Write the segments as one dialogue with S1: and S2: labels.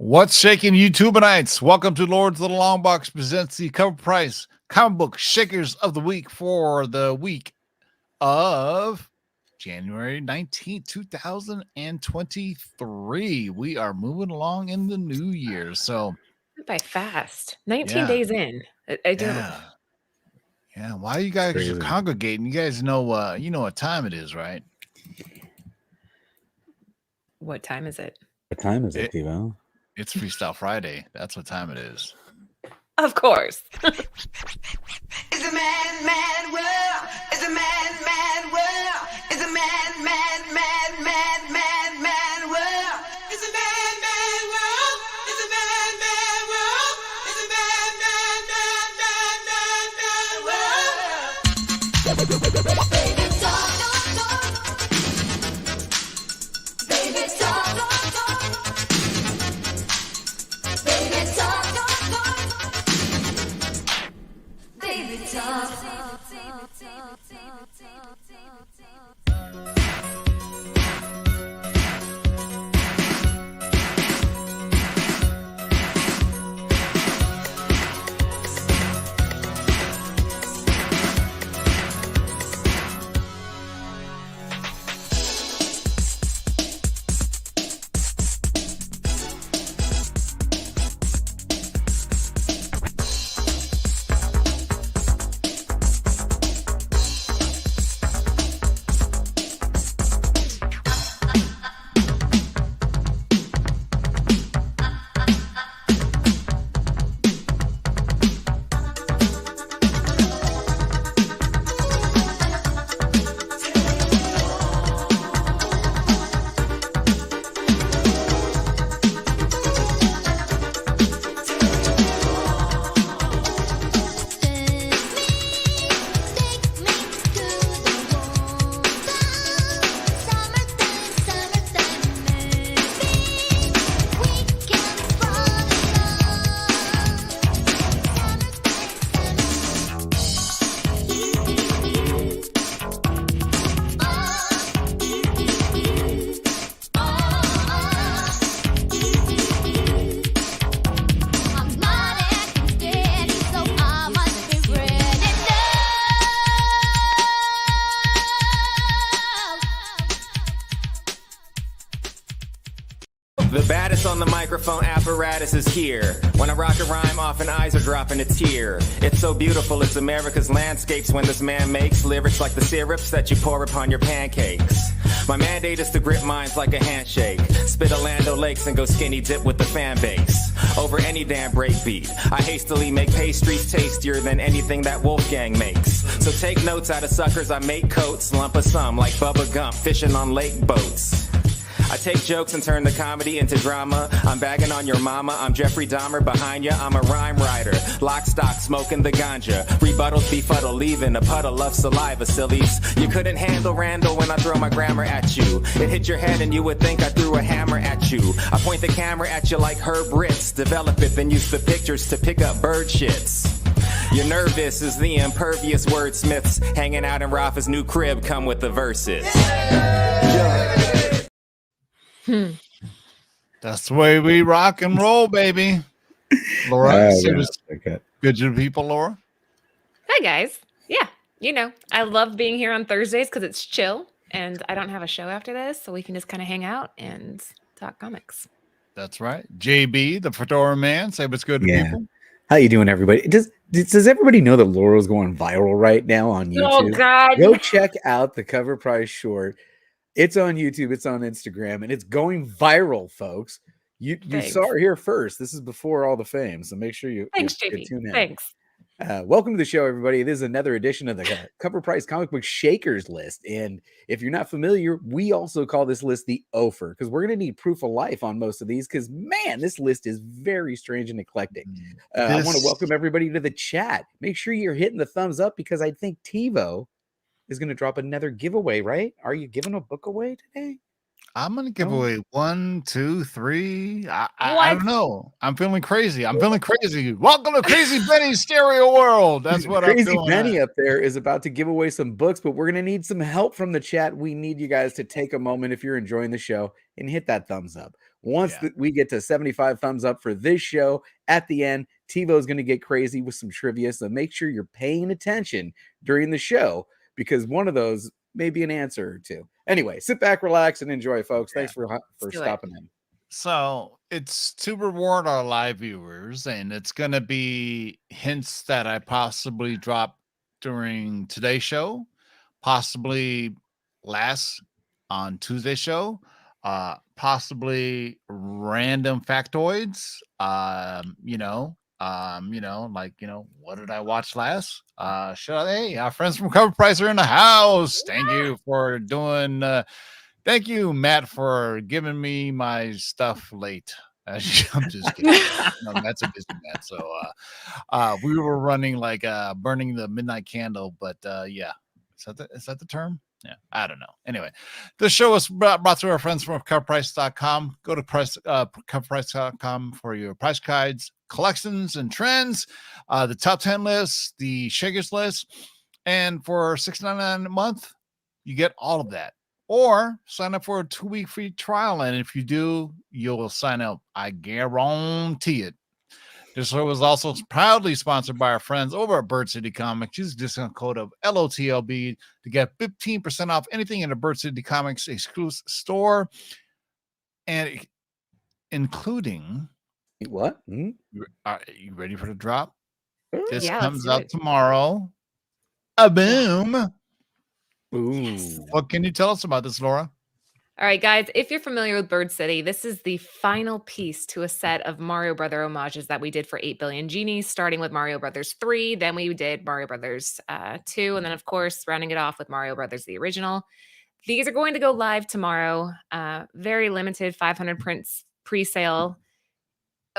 S1: What's shaking YouTubeites? Welcome to Lords of the Long Box presents the Cover Price Comic Book Shakers of the Week for the week of January 19th, 2023. We are moving along in the new year. So
S2: by fast. 19 days in. I don't.
S1: Yeah. Why are you guys are congregating? You guys know you know what time it is, right?
S2: What time is it?
S3: What time is it, Devo?
S1: It's Freestyle Friday. That's what time it is.
S2: Of course.
S4: It's a man, man world. It's a man, man world. It's a man, man, man, man, man, man world. It's a man, man world. It's a man, man world. It's a man, man, man, man, man, man world. Baby, talk, baby, talk, baby, talk. Baby talk.
S5: The baddest on the microphone apparatus is here. When I rock a rhyme, often eyes are dropping a tear. It's so beautiful, it's America's landscapes when this man makes lyrics like the syrups that you pour upon your pancakes. My mandate is to grip minds like a handshake. Spit Orlando Lakes and go skinny dip with the fan base. Over any damn breakbeat, I hastily make pastries tastier than anything that Wolfgang makes. So take notes out of suckers, I make coats, lump of some like Bubba Gump, fishing on lake boats. I take jokes and turn the comedy into drama. I'm bagging on your mama, I'm Jeffrey Dahmer behind ya. I'm a rhyme writer, lock stock, smoking the ganja. Rebuttals befuddle, leaving a puddle of saliva, sillies. You couldn't handle Randall when I throw my grammar at you. It hit your head and you would think I threw a hammer at you. I point the camera at you like Herb Ritz. Develop it, then use the pictures to pick up bird shits. You're nervous as the impervious wordsmiths hanging out in Rafa's new crib come with the verses.
S1: That's the way we rock and roll, baby. Laura, good to people, Laura.
S2: Hi, guys. Yeah, you know, I love being here on Thursdays because it's chill and I don't have a show after this, so we can just kind of hang out and talk comics.
S1: That's right. JB, the Fedora Man, say what's good to people.
S3: How you doing, everybody? Does everybody know that Laura's going viral right now on YouTube?
S2: Oh, God.
S3: Go check out the Cover Price short. It's on YouTube, it's on Instagram, and it's going viral, folks. You saw her here first. This is before all the fame, so make sure you
S2: JB.
S3: tune in.
S2: Thanks.
S3: Welcome to the show, everybody. This is another edition of the Cover Price Comic Book Shakers list. And if you're not familiar, we also call this list the Ofer, because we're going to need proof of life on most of these, because, man, this list is very strange and eclectic. I want to welcome everybody to the chat. Make sure you're hitting the thumbs up, because I think TiVo is going to drop another giveaway, right? Are you giving a book away today?
S1: I'm going to give away 1, 2, 3. I don't know. I'm feeling crazy. Welcome to Crazy Benny's Stereo World. That's what
S3: Crazy
S1: I'm doing.
S3: Benny up there is about to give away some books, but we're going to need some help from the chat. We need you guys to take a moment if you're enjoying the show and hit that thumbs up. Once we get to 75 thumbs up for this show, at the end, TiVo's going to get crazy with some trivia. So make sure you're paying attention during the show, because one of those may be an answer or two. Anyway, sit back, relax, and enjoy, folks. Thanks for stopping in.
S1: So it's to reward our live viewers, and it's going to be hints that I possibly drop during today's show, possibly last on Tuesday's show, possibly random factoids. What did I watch last? Hey, our friends from CovrPrice are in the house. Thank you for doing. Thank you, Matt, for giving me my stuff late. I'm just kidding. No, Matt's a busy man. So we were running like burning the midnight candle, but yeah. Is that the term? Yeah, I don't know. Anyway, the show is brought to our friends from CovrPrice.com. Go to CovrPrice.com for your price guides, collections, and trends, the top 10 lists, the Shakers list, and for $6.99 a month, you get all of that. Or sign up for a 2-week free trial, and if you do, you'll sign up. I guarantee it. This show was also proudly sponsored by our friends over at Bird City Comics. Use the discount code of LOTLB to get 15% off anything in the Bird City Comics exclusive store, and including
S3: what?
S1: Are you ready for the drop? This
S2: Yeah,
S1: comes out tomorrow. A boom.
S3: Boom.
S1: What can you tell us about this, Laura?
S2: All right, guys, if you're familiar with Bird City, this is the final piece to a set of Mario Brother homages that we did for 8 Billion Genies, starting with Mario Brothers 3. Then we did Mario Brothers 2. And then, of course, rounding it off with Mario Brothers, the original. These are going to go live tomorrow. Very limited, 500 prints pre-sale.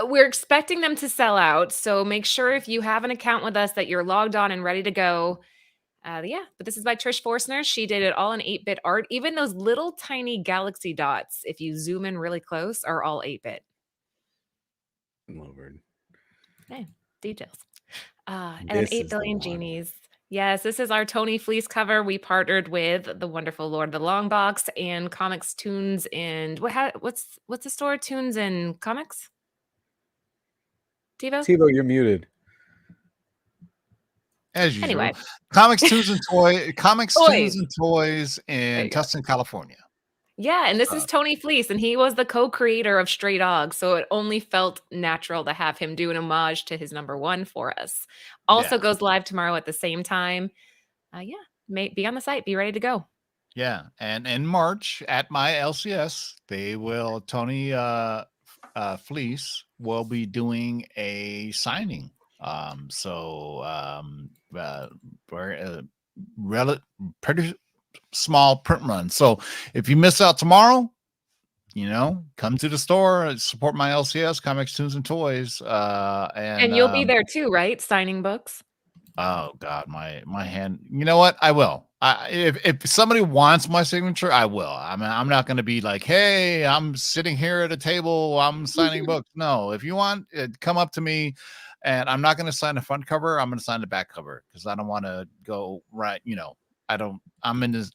S2: We're expecting them to sell out. So make sure if you have an account with us that you're logged on and ready to go. But this is by Trish Forstner. She did it all in 8-bit art. Even those little tiny galaxy dots, if you zoom in really close, are all 8-bit.
S3: Lord.
S2: Okay, details. And then 8 Billion Genies. Yes, this is our Tony Fleece cover. We partnered with the wonderful Lord of the Long Box and Comics, Tunes, and what's the store? Tunes and Comics? TiVo?
S3: TiVo, you're muted.
S1: As usual.
S2: Anyway.
S1: Comics, Tunes, and Tunes and Toys in Tustin, California.
S2: Yeah, and this is Tony Fleece, and he was the co-creator of Stray Dogs, so it only felt natural to have him do an homage to his #1 for us. Also goes live tomorrow at the same time. Be on the site. Be ready to go. Yeah,
S1: and in March at my LCS, Tony Fleece will be doing a signing. Pretty small print run. So if you miss out tomorrow, come to the store, support my LCS, Comics, Tunes, and Toys. And
S2: you'll be there too, right? Signing books.
S1: Oh God, my hand. You know what? I will. If somebody wants my signature, I will. I mean, I'm not going to be like, hey, I'm sitting here at a table, I'm signing books. No, if you want, come up to me. And I'm not going to sign the front cover. I'm going to sign the back cover because I don't want to go right. I'm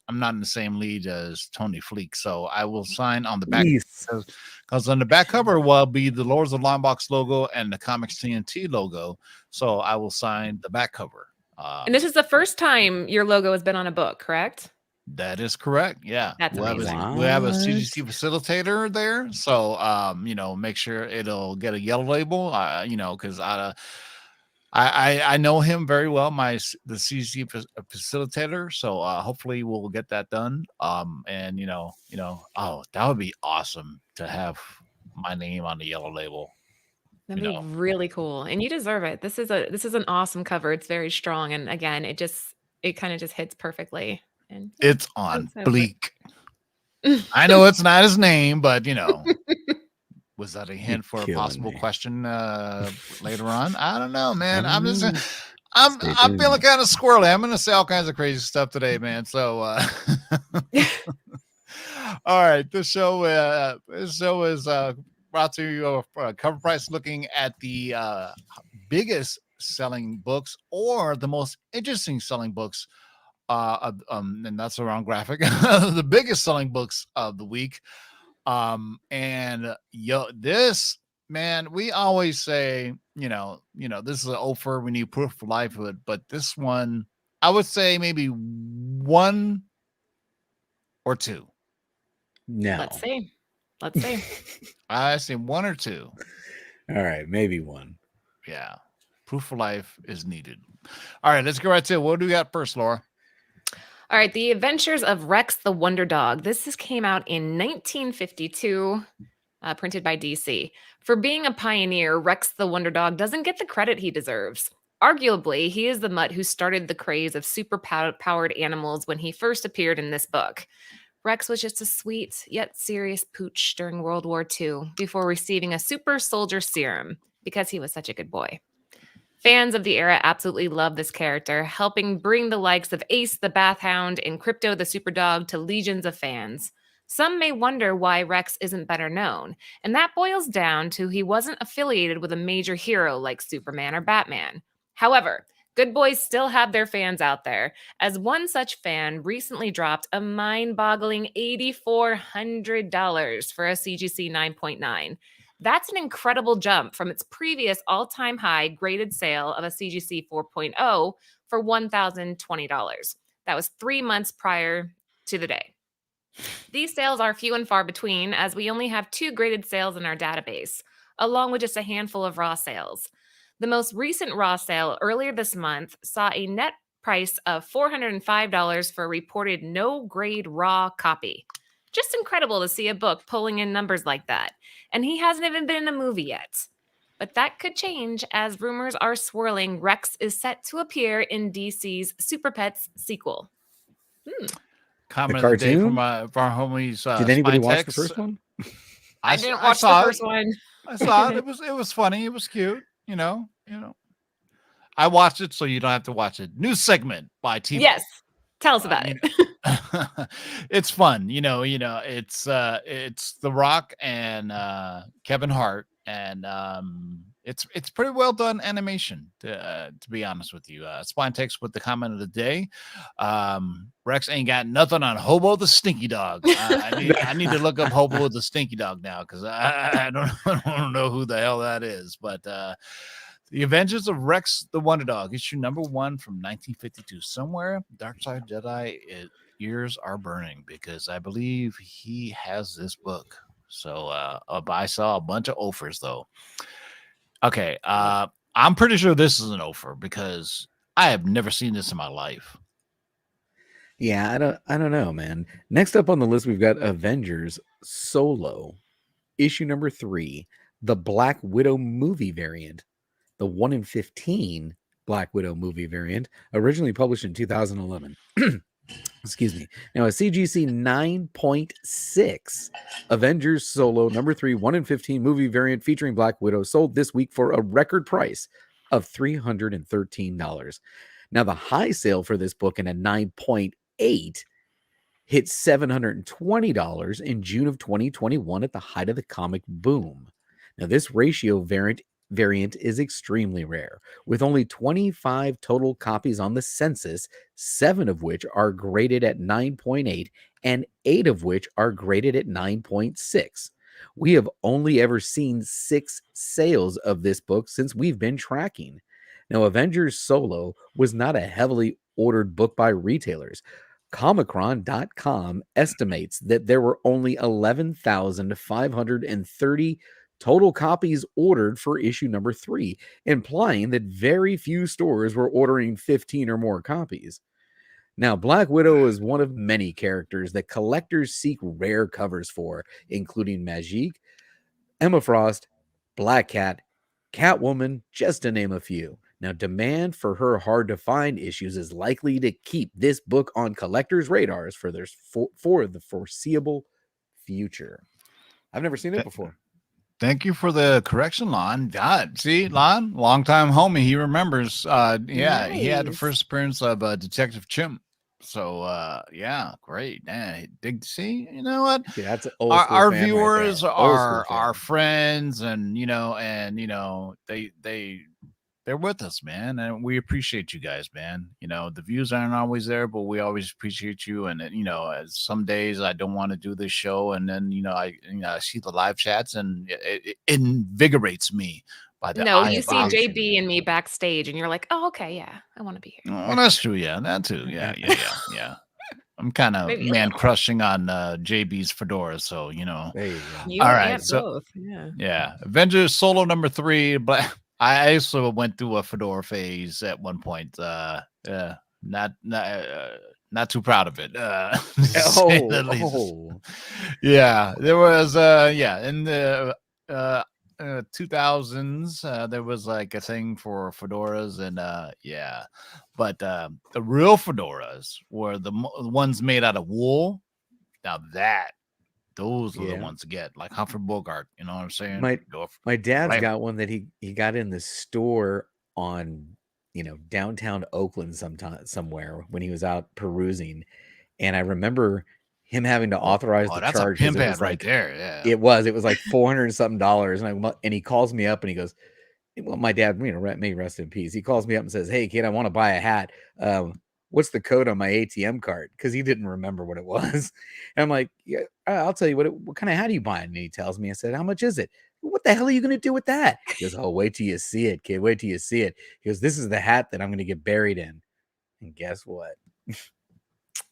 S1: not in the same lead as Tony Fleek. So I will sign on the back because on the back cover will be the Lords of the Long Box logo and the Comics TNT logo. So I will sign the back cover.
S2: And this is the first time your logo has been on a book, correct?
S1: That is correct. Yeah.
S2: That's amazing.
S1: We have a CGC facilitator there. So, make sure it'll get a yellow label, because I know him very well, the CGC facilitator. So, hopefully we'll get that done. That would be awesome to have my name on the yellow label.
S2: That'd be really cool. And you deserve it. This is an awesome cover. It's very strong. And again, it kind of just hits perfectly. And
S1: it's on Bleak. I know it's not his name, but was that a hint for a possible question later on? I don't know, man. I'm feeling kind of squirrely. I'm gonna say all kinds of crazy stuff today, man. So all right, this show is brought to you CovrPrice, looking at the biggest selling books or the most interesting selling books. And that's the wrong graphic. The biggest selling books of the week And this man, we always say, this is an offer. We need proof of livelihood, but this one, I would say maybe 1 or 2.
S3: No.
S2: Let's see. Let's see.
S1: I say 1 or 2.
S3: All right, maybe 1.
S1: Yeah, proof of life is needed. All right, let's go right to it. What do we got first, Laura?
S2: All right, The Adventures of Rex the Wonder Dog. This came out in 1952, printed by DC. For being a pioneer, Rex the Wonder Dog doesn't get the credit he deserves. Arguably, he is the mutt who started the craze of super-powered animals when he first appeared in this book. Rex was just a sweet yet serious pooch during World War II before receiving a super soldier serum because he was such a good boy. Fans of the era absolutely love this character, helping bring the likes of Ace the Bath Hound and Crypto the Superdog to legions of fans. Some may wonder why Rex isn't better known, and that boils down to he wasn't affiliated with a major hero like Superman or Batman. However, good boys still have their fans out there, as one such fan recently dropped a mind-boggling $8,400 for a CGC 9.9. That's an incredible jump from its previous all-time high graded sale of a CGC 4.0 for $1,020. That was 3 months prior to the day. These sales are few and far between, as we only have 2 graded sales in our database, along with just a handful of raw sales. The most recent raw sale earlier this month saw a net price of $405 for a reported no-grade raw copy. Just incredible to see a book pulling in numbers like that. And he hasn't even been in a movie yet. But that could change as rumors are swirling Rex is set to appear in DC's Super Pets sequel.
S1: Comment
S3: The
S1: of the day
S3: cartoon?
S1: from our homies.
S3: Did anybody watch
S1: Spine
S3: the first
S1: Tex.
S3: one?
S2: I didn't watch the
S1: saw
S2: first
S1: it.
S2: one.
S1: I saw it. It was funny. It was cute. I watched it, so you don't have to watch it. New segment by TV.
S2: Yes. Tell us about it.
S1: It's fun. It's The Rock and Kevin Hart, and it's pretty well done animation, to be honest with you. Spine Text with the comment of the day. Rex ain't got nothing on Hobo the Stinky Dog. I need to look up Hobo the Stinky Dog now, because I don't know who the hell that is. But The Adventures of Rex the Wonder Dog, issue number 1 from 1952. Somewhere Dark Side Jedi ears are burning, because I believe he has this book. So I saw a bunch of offers though. Okay, I'm pretty sure this is an offer, because I have never seen this in my life.
S3: Yeah, I don't know, man. Next up on the list, we've got Avengers Solo, issue number 3, the Black Widow movie variant, the 1 in 15 Black Widow movie variant, originally published in 2011. Excuse me. Now, a CGC 9.6 Avengers Solo number 3, 1 in 15 movie variant featuring Black Widow sold this week for a record price of $313. Now, the high sale for this book in a 9.8 hit $720 in June of 2021 at the height of the comic boom. Now, this ratio variant is extremely rare, with only 25 total copies on the census, 7 of which are graded at 9.8 and 8 of which are graded at 9.6. We have only ever seen 6 sales of this book since we've been tracking. Now, Avengers Solo was not a heavily ordered book by retailers. Comicron.com estimates that there were only 11,530 total copies ordered for issue number 3, implying that very few stores were ordering 15 or more copies. Now, Black Widow is one of many characters that collectors seek rare covers for, including Magique, Emma Frost, Black Cat, Catwoman, just to name a few. Now, demand for her hard-to-find issues is likely to keep this book on collectors' radars for the foreseeable future. I've never seen it before.
S1: Thank you for the correction, Lon. God, see, Lon, longtime homie. He remembers. He had the
S2: Nice.
S1: first appearance of Detective Chimp. So, great. See, you know what?
S3: Yeah, that's an old
S1: Our,
S3: school
S1: our
S3: fan right
S1: viewers
S3: there. Old school
S1: are
S3: fan.
S1: our friends, and they they're with us, man, and we appreciate you guys, man. You know, the views aren't always there, but we always appreciate you. And you know, some days I don't want to do this show, and then I see the live chats, and it invigorates me by the
S2: No,
S1: eye
S2: you
S1: of
S2: see
S1: option.
S2: JB and me backstage, and you're like, oh, okay, yeah, I want to be here.
S1: Well, that's true. Yeah, that too. Yeah. I'm kind of
S2: Maybe a
S1: man
S2: little.
S1: crushing on JB's fedora, so you know.
S3: There you go.
S2: You
S1: All
S2: and
S1: right,
S2: Aunt
S1: so
S2: both. Yeah.
S1: yeah, Avengers Solo number 3. But I also went through a fedora phase at one point. Not not too proud of it. To say the least. Yeah, there was in the 2000s there was like a thing for fedoras, and but the real fedoras were the ones made out of wool. Now those are the
S3: Yeah.
S1: ones to get, like Humphrey Bogart. You know what I'm saying?
S3: My dad's
S1: Right.
S3: got one that he got in the store on, downtown Oakland somewhere when he was out perusing. And I remember him having to authorize the
S1: that's
S3: charge
S1: a pimp
S3: 'cause it
S1: ad
S3: was
S1: right
S3: like
S1: there. Yeah.
S3: it was like $400 and something dollars. And he calls me up and he goes, well, my dad, may rest in peace. He calls me up and says, "Hey kid, I want to buy a hat. What's the code on my ATM card?" Because he didn't remember what it was. And I'm like, "Yeah, I'll tell you what kind of hat are you buying?" And he tells me. I said, "How much is it?" "What the hell are you going to do with that?" He goes, "Oh, wait till you see it, kid. Wait till you see it." He goes, "This is the hat that I'm going to get buried in." And guess what?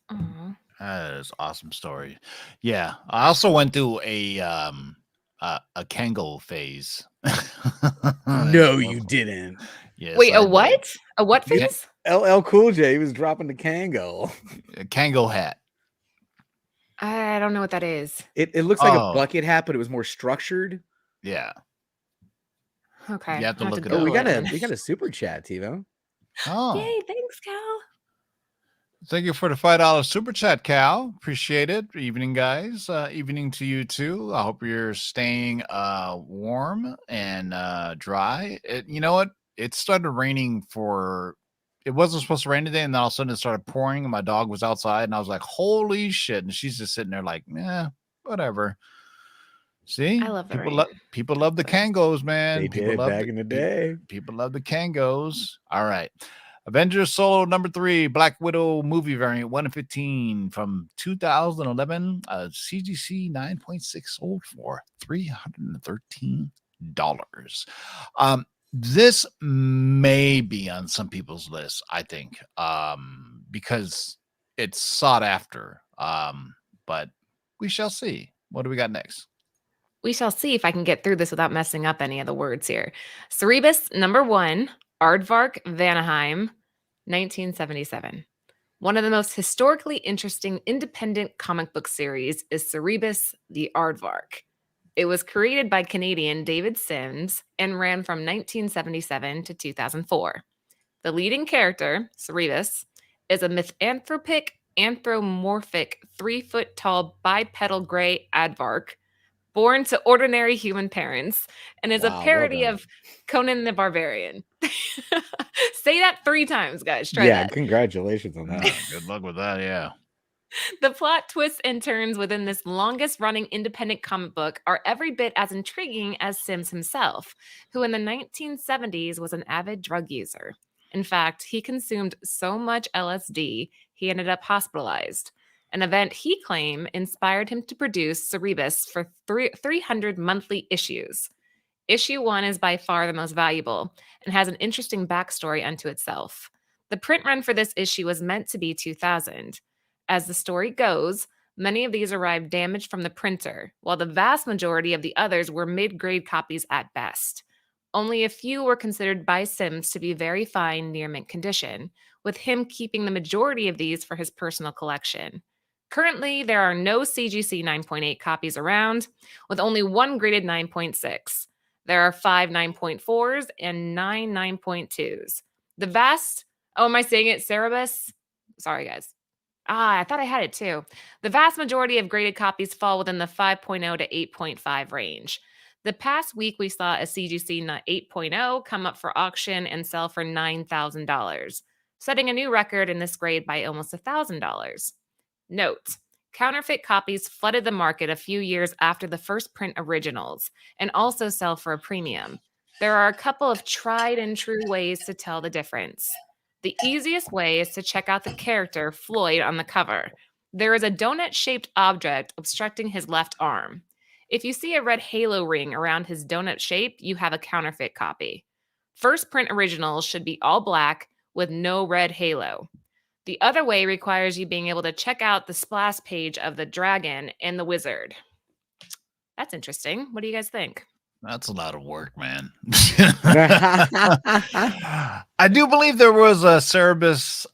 S2: Aw.
S1: That is an awesome story. Yeah, I also went through a Kango phase.
S3: No, you didn't.
S1: Yes,
S2: Wait,
S1: I
S2: a
S1: did.
S2: what? A what
S1: Yeah.
S2: face?
S3: LL Cool J was dropping the Kango.
S1: A Kango hat.
S2: I don't know what that is.
S3: It looks like a
S1: Oh.
S3: bucket hat, but it was more structured.
S1: Yeah.
S2: Okay.
S1: You have to
S2: I'll
S1: look it
S3: Oh,
S1: up.
S3: we got
S2: Google it.
S3: a super chat, TiVo.
S1: Oh,
S2: Yay, thanks, Cal.
S1: thank you for the $5 super chat, Cal. Appreciate it. Evening, guys. Evening to you too. I hope you're staying warm and dry. You know what? It started raining it wasn't supposed to rain today, and then all of a sudden it started pouring, and my dog was outside, and I was like, holy shit. And she's just sitting there like, whatever. See?
S2: I love the
S1: people
S2: rain.
S1: people love the Kangos, man.
S3: They
S1: People
S3: did
S1: love
S3: back in the day.
S1: People love the Kangos. All right. Avengers Solo number 3, Black Widow movie variant 1 and 15 from 2011. CGC 9.6 sold for $313. This may be on some people's list, I think, because it's sought after. But we shall see. What do we got next?
S2: We shall see if I can get through this without messing up any of the words here. Cerebus number 1, Aardvark Vanaheim, 1977. One of the most historically interesting independent comic book series is Cerebus the Aardvark. It was created by Canadian David Sims and ran from 1977 to 2004. The leading character, Cerebus, is a anthropomorphic 3-foot-tall bipedal gray aardvark born to ordinary human parents and is
S3: Wow,
S2: a
S3: well
S2: parody
S3: done.
S2: of Conan the Barbarian. Say that 3 times, guys. Try
S3: Yeah,
S2: that.
S3: congratulations on that.
S1: Good luck with that. Yeah.
S2: The plot twists and turns within this longest running independent comic book are every bit as intriguing as Sims himself, who in the 1970s was an avid drug user. In fact, he consumed so much LSD, he ended up hospitalized. An event he claimed inspired him to produce Cerebus for 300 monthly issues. Issue 1 is by far the most valuable and has an interesting backstory unto itself. The print run for this issue was meant to be 2,000. As the story goes, many of these arrived damaged from the printer, while the vast majority of the others were mid-grade copies at best. Only a few were considered by Sims to be very fine, near mint condition, with him keeping the majority of these for his personal collection. Currently, there are no CGC 9.8 copies around, with only one graded 9.6. There are 5 9.4s and 9 9.2s. The vast, am I saying it, Cerebus? Sorry, guys. I thought I had it too. The vast majority of graded copies fall within the 5.0 to 8.5 range. The past week, we saw a CGC 8.0 come up for auction and sell for $9,000, setting a new record in this grade by almost $1,000. Note, counterfeit copies flooded the market a few years after the first print originals and also sell for a premium. There are a couple of tried and true ways to tell the difference. The easiest way is to check out the character Floyd on the cover. There is a donut-shaped object obstructing his left arm. If you see a red halo ring around his donut shape, you have a counterfeit copy. First print originals should be all black with no red halo. The other way requires you being able to check out the splash page of the dragon and the wizard. That's interesting. What do you guys think?
S1: That's a lot of work, man. I do believe there was a Cerebus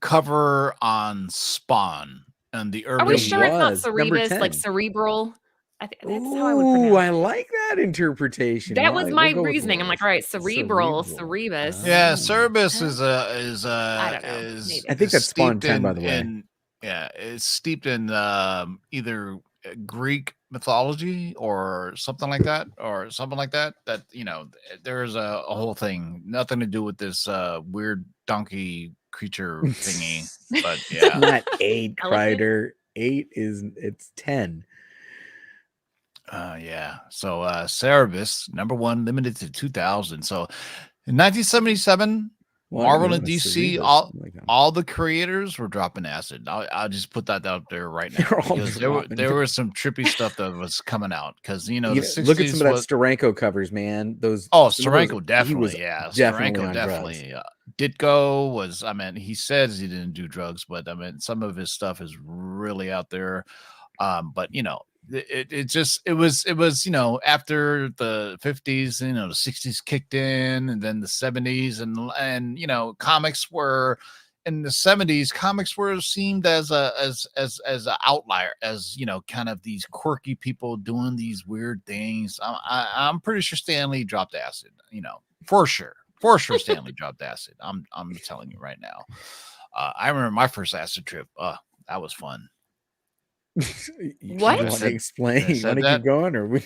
S1: cover on Spawn and the
S2: Are we
S1: early.
S2: sure it's not
S3: was, number
S2: Cerebus, like
S3: 10.
S2: cerebral? That's how I would
S3: Ooh,
S2: pronounce
S3: I
S2: it.
S3: like that interpretation.
S2: That
S3: Yeah,
S2: was
S3: we'll
S2: my
S3: go with
S2: reasoning. I'm like,
S3: Lois.
S2: all right, cerebral,
S3: Cerebral.
S2: Cerebus.
S1: Yeah,
S3: Oh.
S1: Cerebus
S2: I don't know.
S1: is
S2: Maybe.
S3: I think that's Spawn
S1: steeped
S3: 10, by the way.
S1: it's steeped in either Greek mythology or something like that, That there's a whole thing, nothing to do with this weird donkey creature thingy. But
S3: It's
S1: yeah,
S3: not 8,
S2: Elephant?
S3: Kreider. 8 it's 10.
S1: yeah. So Cerebus #1 limited to 2000. So in 1977.
S3: Well, I
S1: Marvel
S3: know
S1: and
S3: a
S1: DC,
S3: Cerebus.
S1: all the creators were dropping acid. I'll just put that out there right now
S3: They're all
S1: because
S3: dropping
S1: there was some trippy stuff that was coming out because the
S3: look at some
S1: 60s
S3: of that
S1: was
S3: Steranko covers, man. Some of
S1: Steranko
S3: he was
S1: definitely, yeah,
S3: definitely
S1: Steranko
S3: on drugs.
S1: definitely. Ditko was, I mean, he says he didn't do drugs, but I mean, some of his stuff is really out there. But it was after the 50s, the 60s kicked in, and then the 70s, and comics were in the 70s. Comics were seemed as an outlier, as kind of these quirky people doing these weird things. I'm pretty sure Stan Lee dropped acid, for sure. Stan Lee dropped acid. I'm telling you right now. I remember my first acid trip. That was fun.
S3: You
S2: What?
S3: want to explain?
S1: I
S3: You
S1: said
S3: want to
S1: that.
S3: keep going, or we?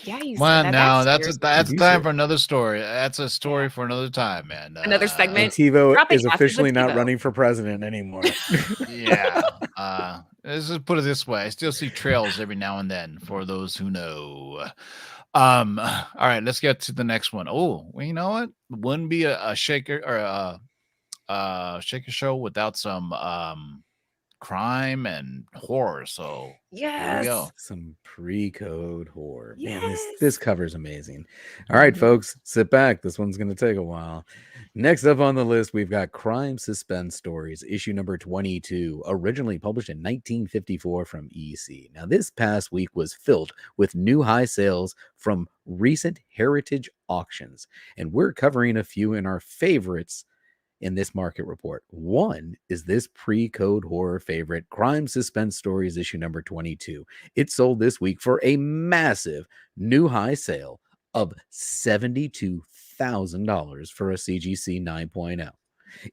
S2: Yeah, you
S1: Well,
S2: said that.
S1: now
S2: That
S1: that's
S2: scares me.
S3: You
S1: time
S3: said-
S1: for another story. That's a story for another time, man.
S2: Another
S3: And
S2: segment.
S3: TiVo
S2: Dropping
S3: is
S2: acid
S3: officially
S2: with
S3: not
S2: TiVo.
S3: running for president anymore.
S1: Yeah. Let's just put it this way. I still see trails every now and then for those who know. All right, let's get to the next one. Oh, well, you know what? Wouldn't be a shaker or a shaker show without some crime and horror. So here we go.
S2: Yes.
S3: Some pre-code horror. Man, this
S2: Yes.
S3: cover is amazing. All right, folks, sit back. This one's going to take a while. Next up on the list, we've got Crime Suspense Stories, issue number 22, originally published in 1954 from EC. Now, this past week was filled with new high sales from recent heritage auctions, and we're covering a few in our favorites in this market report. One is this pre-code horror favorite, Crime Suspense Stories, issue number 22. It sold this week for a massive new high sale of $72,000 for a CGC 9.0.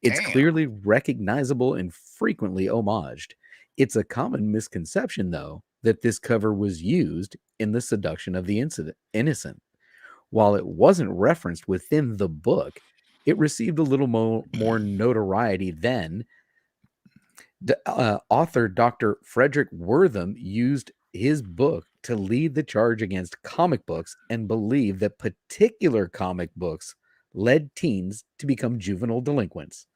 S3: It's
S1: Damn.
S3: clearly recognizable and frequently homaged. It's a common misconception, though, that this cover was used in the seduction of the innocent. While it wasn't referenced within the book, it received a little more notoriety than author Dr. Frederick Wortham used his book to lead the charge against comic books and believed that particular comic books led teens to become juvenile delinquents.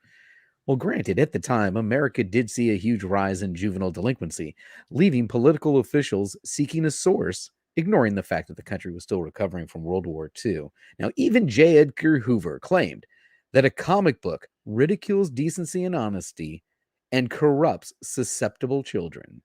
S3: Well, granted, at the time, America did see a huge rise in juvenile delinquency, leaving political officials seeking a source, ignoring the fact that the country was still recovering from World War II. Now, even J. Edgar Hoover claimed that a comic book ridicules decency and honesty and corrupts susceptible children.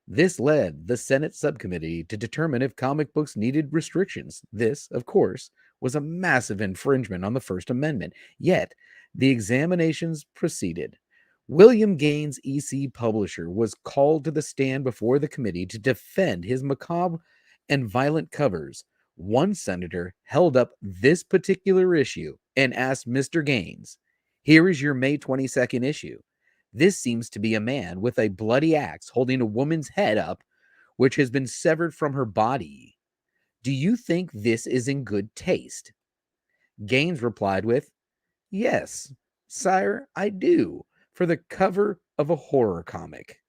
S3: This led the Senate subcommittee to determine if comic books needed restrictions. This, of course, was a massive infringement on the First Amendment. Yet, the examinations proceeded. William Gaines, EC publisher, was called to the stand before the committee to defend his macabre and violent covers. One senator held up this particular issue and asked Mr. Gaines, "Here is your May 22nd issue. This seems to be a man with a bloody axe holding a woman's head up, which has been severed from her body. Do you think this is in good taste?" Gaines replied with, "Yes, sire, I do, for the cover of a horror comic."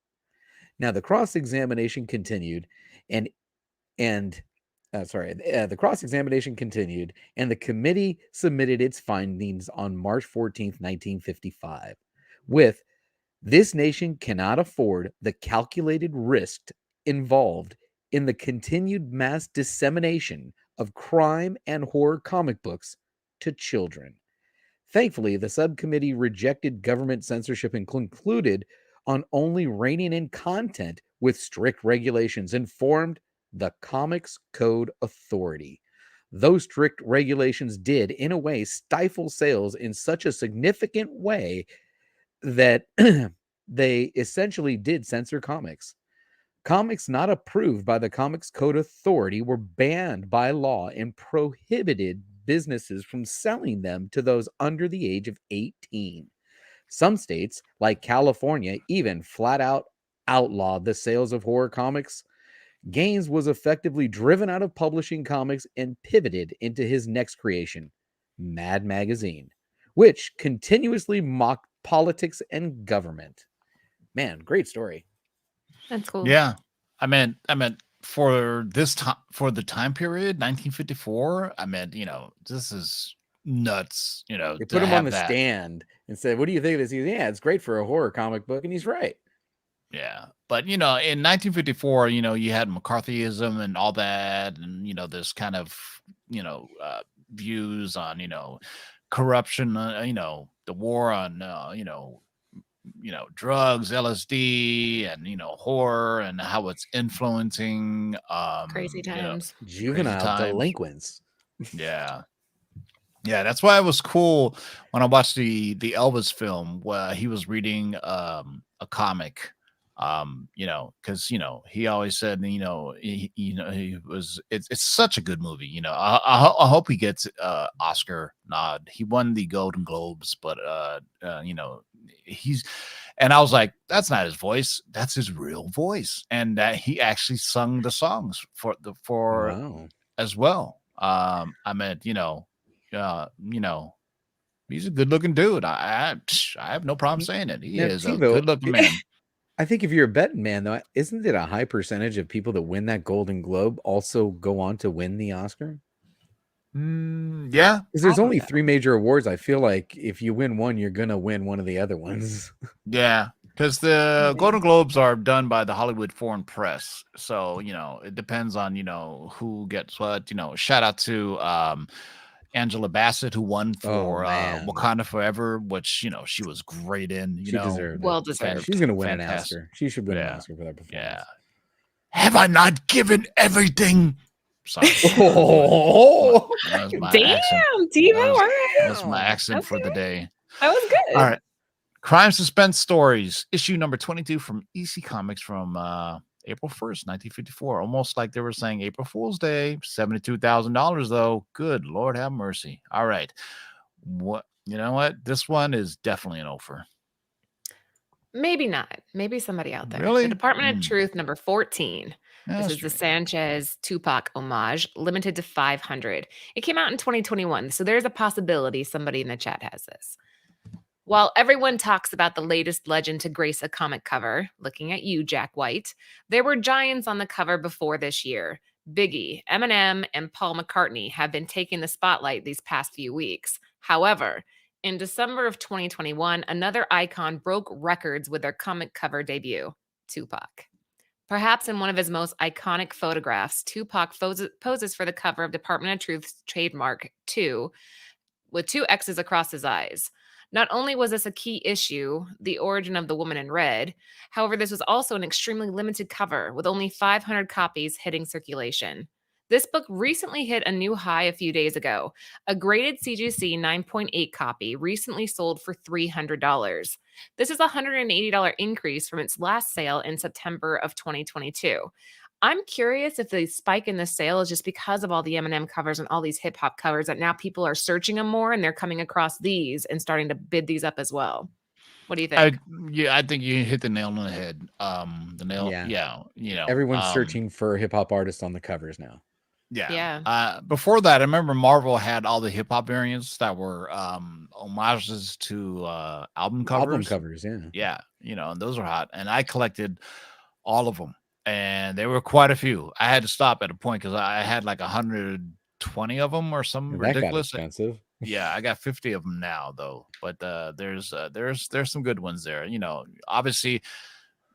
S3: Now, the cross-examination continued, and The cross-examination continued, and the committee submitted its findings on March 14th, 1955, with this nation cannot afford the calculated risk involved in the continued mass dissemination of crime and horror comic books to children. Thankfully, the subcommittee rejected government censorship and concluded on only reining in content with strict regulations and formed the Comics Code Authority. Those strict regulations did, in a way, stifle sales in such a significant way that they essentially did censor comics. Comics not approved by the Comics Code Authority were banned by law and prohibited businesses from selling them to those under the age of 18. Some states, like California, even flat out outlawed the sales of horror comics. Gaines was effectively driven out of publishing comics and pivoted into his next creation, Mad Magazine, which continuously mocked politics and government. Man, great story.
S2: That's cool.
S1: Yeah. I meant for this time, for the time period, 1954, I meant, this is nuts,
S3: They
S1: to
S3: put him on
S1: have
S3: the
S1: that.
S3: stand and said, "What do you think of this?" He goes, "Yeah, it's great for a horror comic book," and he's right.
S1: Yeah. But, in 1954, you had McCarthyism and all that. And, this kind of, views on, corruption, the war on, drugs, LSD, and, horror and how it's influencing
S2: Crazy times.
S3: Juvenile
S1: times.
S3: delinquents.
S1: Yeah. Yeah, that's why it was cool when I watched the Elvis film where he was reading a comic. Because he always said, he was. It's such a good movie. I hope he gets Oscar nod. He won the Golden Globes, but he's. And I was like, that's not his voice. That's his real voice, and that he actually sung the songs for
S3: Wow.
S1: as well. I meant, he's a good looking dude. I have no problem saying it. He
S3: Now,
S1: is a
S3: TiVo,
S1: good looking man.
S3: I think if you're a betting man, though, isn't it a high percentage of people that win that Golden Globe also go on to win the Oscar?
S1: Yeah,
S3: Because there's
S1: probably.
S3: only 3 major awards. I feel like if you win one, you're gonna win one of the other ones.
S1: Yeah, because the Golden Globes are done by the Hollywood Foreign Press, so it depends on who gets what. Shout out to Angela Bassett, who won for
S3: man.
S1: Wakanda Forever, which she was great in.
S3: She deserved
S2: Well
S3: it.
S2: deserved.
S3: She's gonna win an
S1: Fantastic.
S3: Oscar. She should win an
S1: Yeah.
S3: Oscar for that performance.
S1: Yeah. Have I not given everything? Sorry.
S3: Oh,
S1: That was my
S2: Damn,
S1: accent.
S2: Timo.
S1: That
S2: All
S1: was-
S2: right.
S1: That's my accent for the day.
S2: That was good.
S1: All right. Crime Suspense Stories, issue number 22 from EC Comics from April 1st, 1954. Almost like they were saying April Fool's Day. $72,000 though. Good Lord have mercy. All right. What? You know what? This one is definitely an offer.
S2: Maybe not. Maybe somebody out there.
S1: Really?
S2: The Department of
S1: Hmm.
S2: Truth number 14.
S1: Yeah,
S2: This
S1: that's
S2: is the
S1: true.
S2: Sanchez Tupac homage, limited to 500. It came out in 2021, so there's a possibility somebody in the chat has this. While everyone talks about the latest legend to grace a comic cover, looking at you, Jack White, there were giants on the cover before this year. Biggie, Eminem, and Paul McCartney have been taking the spotlight these past few weeks. However, in December of 2021, another icon broke records with their comic cover debut, Tupac. Perhaps in one of his most iconic photographs, Tupac poses for the cover of Department of Truth's trademark 2, with 2 X's across his eyes. Not only was this a key issue, The Origin of the Woman in Red, however, this was also an extremely limited cover, with only 500 copies hitting circulation. This book recently hit a new high a few days ago. A graded CGC 9.8 copy recently sold for $300. This is a $180 increase from its last sale in September of 2022. I'm curious if the spike in the sale is just because of all the Eminem covers and all these hip hop covers that now people are searching them more and they're coming across these and starting to bid these up as well. What do you think?
S1: I think you hit the nail on the head.
S3: Everyone's searching for hip hop artists on the covers now.
S2: Yeah.
S1: Before that, I remember Marvel had all the hip hop variants that were homages to album covers.
S3: Album covers, yeah.
S1: Yeah, and those are hot. And I collected all of them. and there were quite a few. I had to stop at a point because I had like 120 of them or something
S3: That got
S1: ridiculous.
S3: expensive.
S1: Yeah, I got 50 of them now though, but there's some good ones there. You know, obviously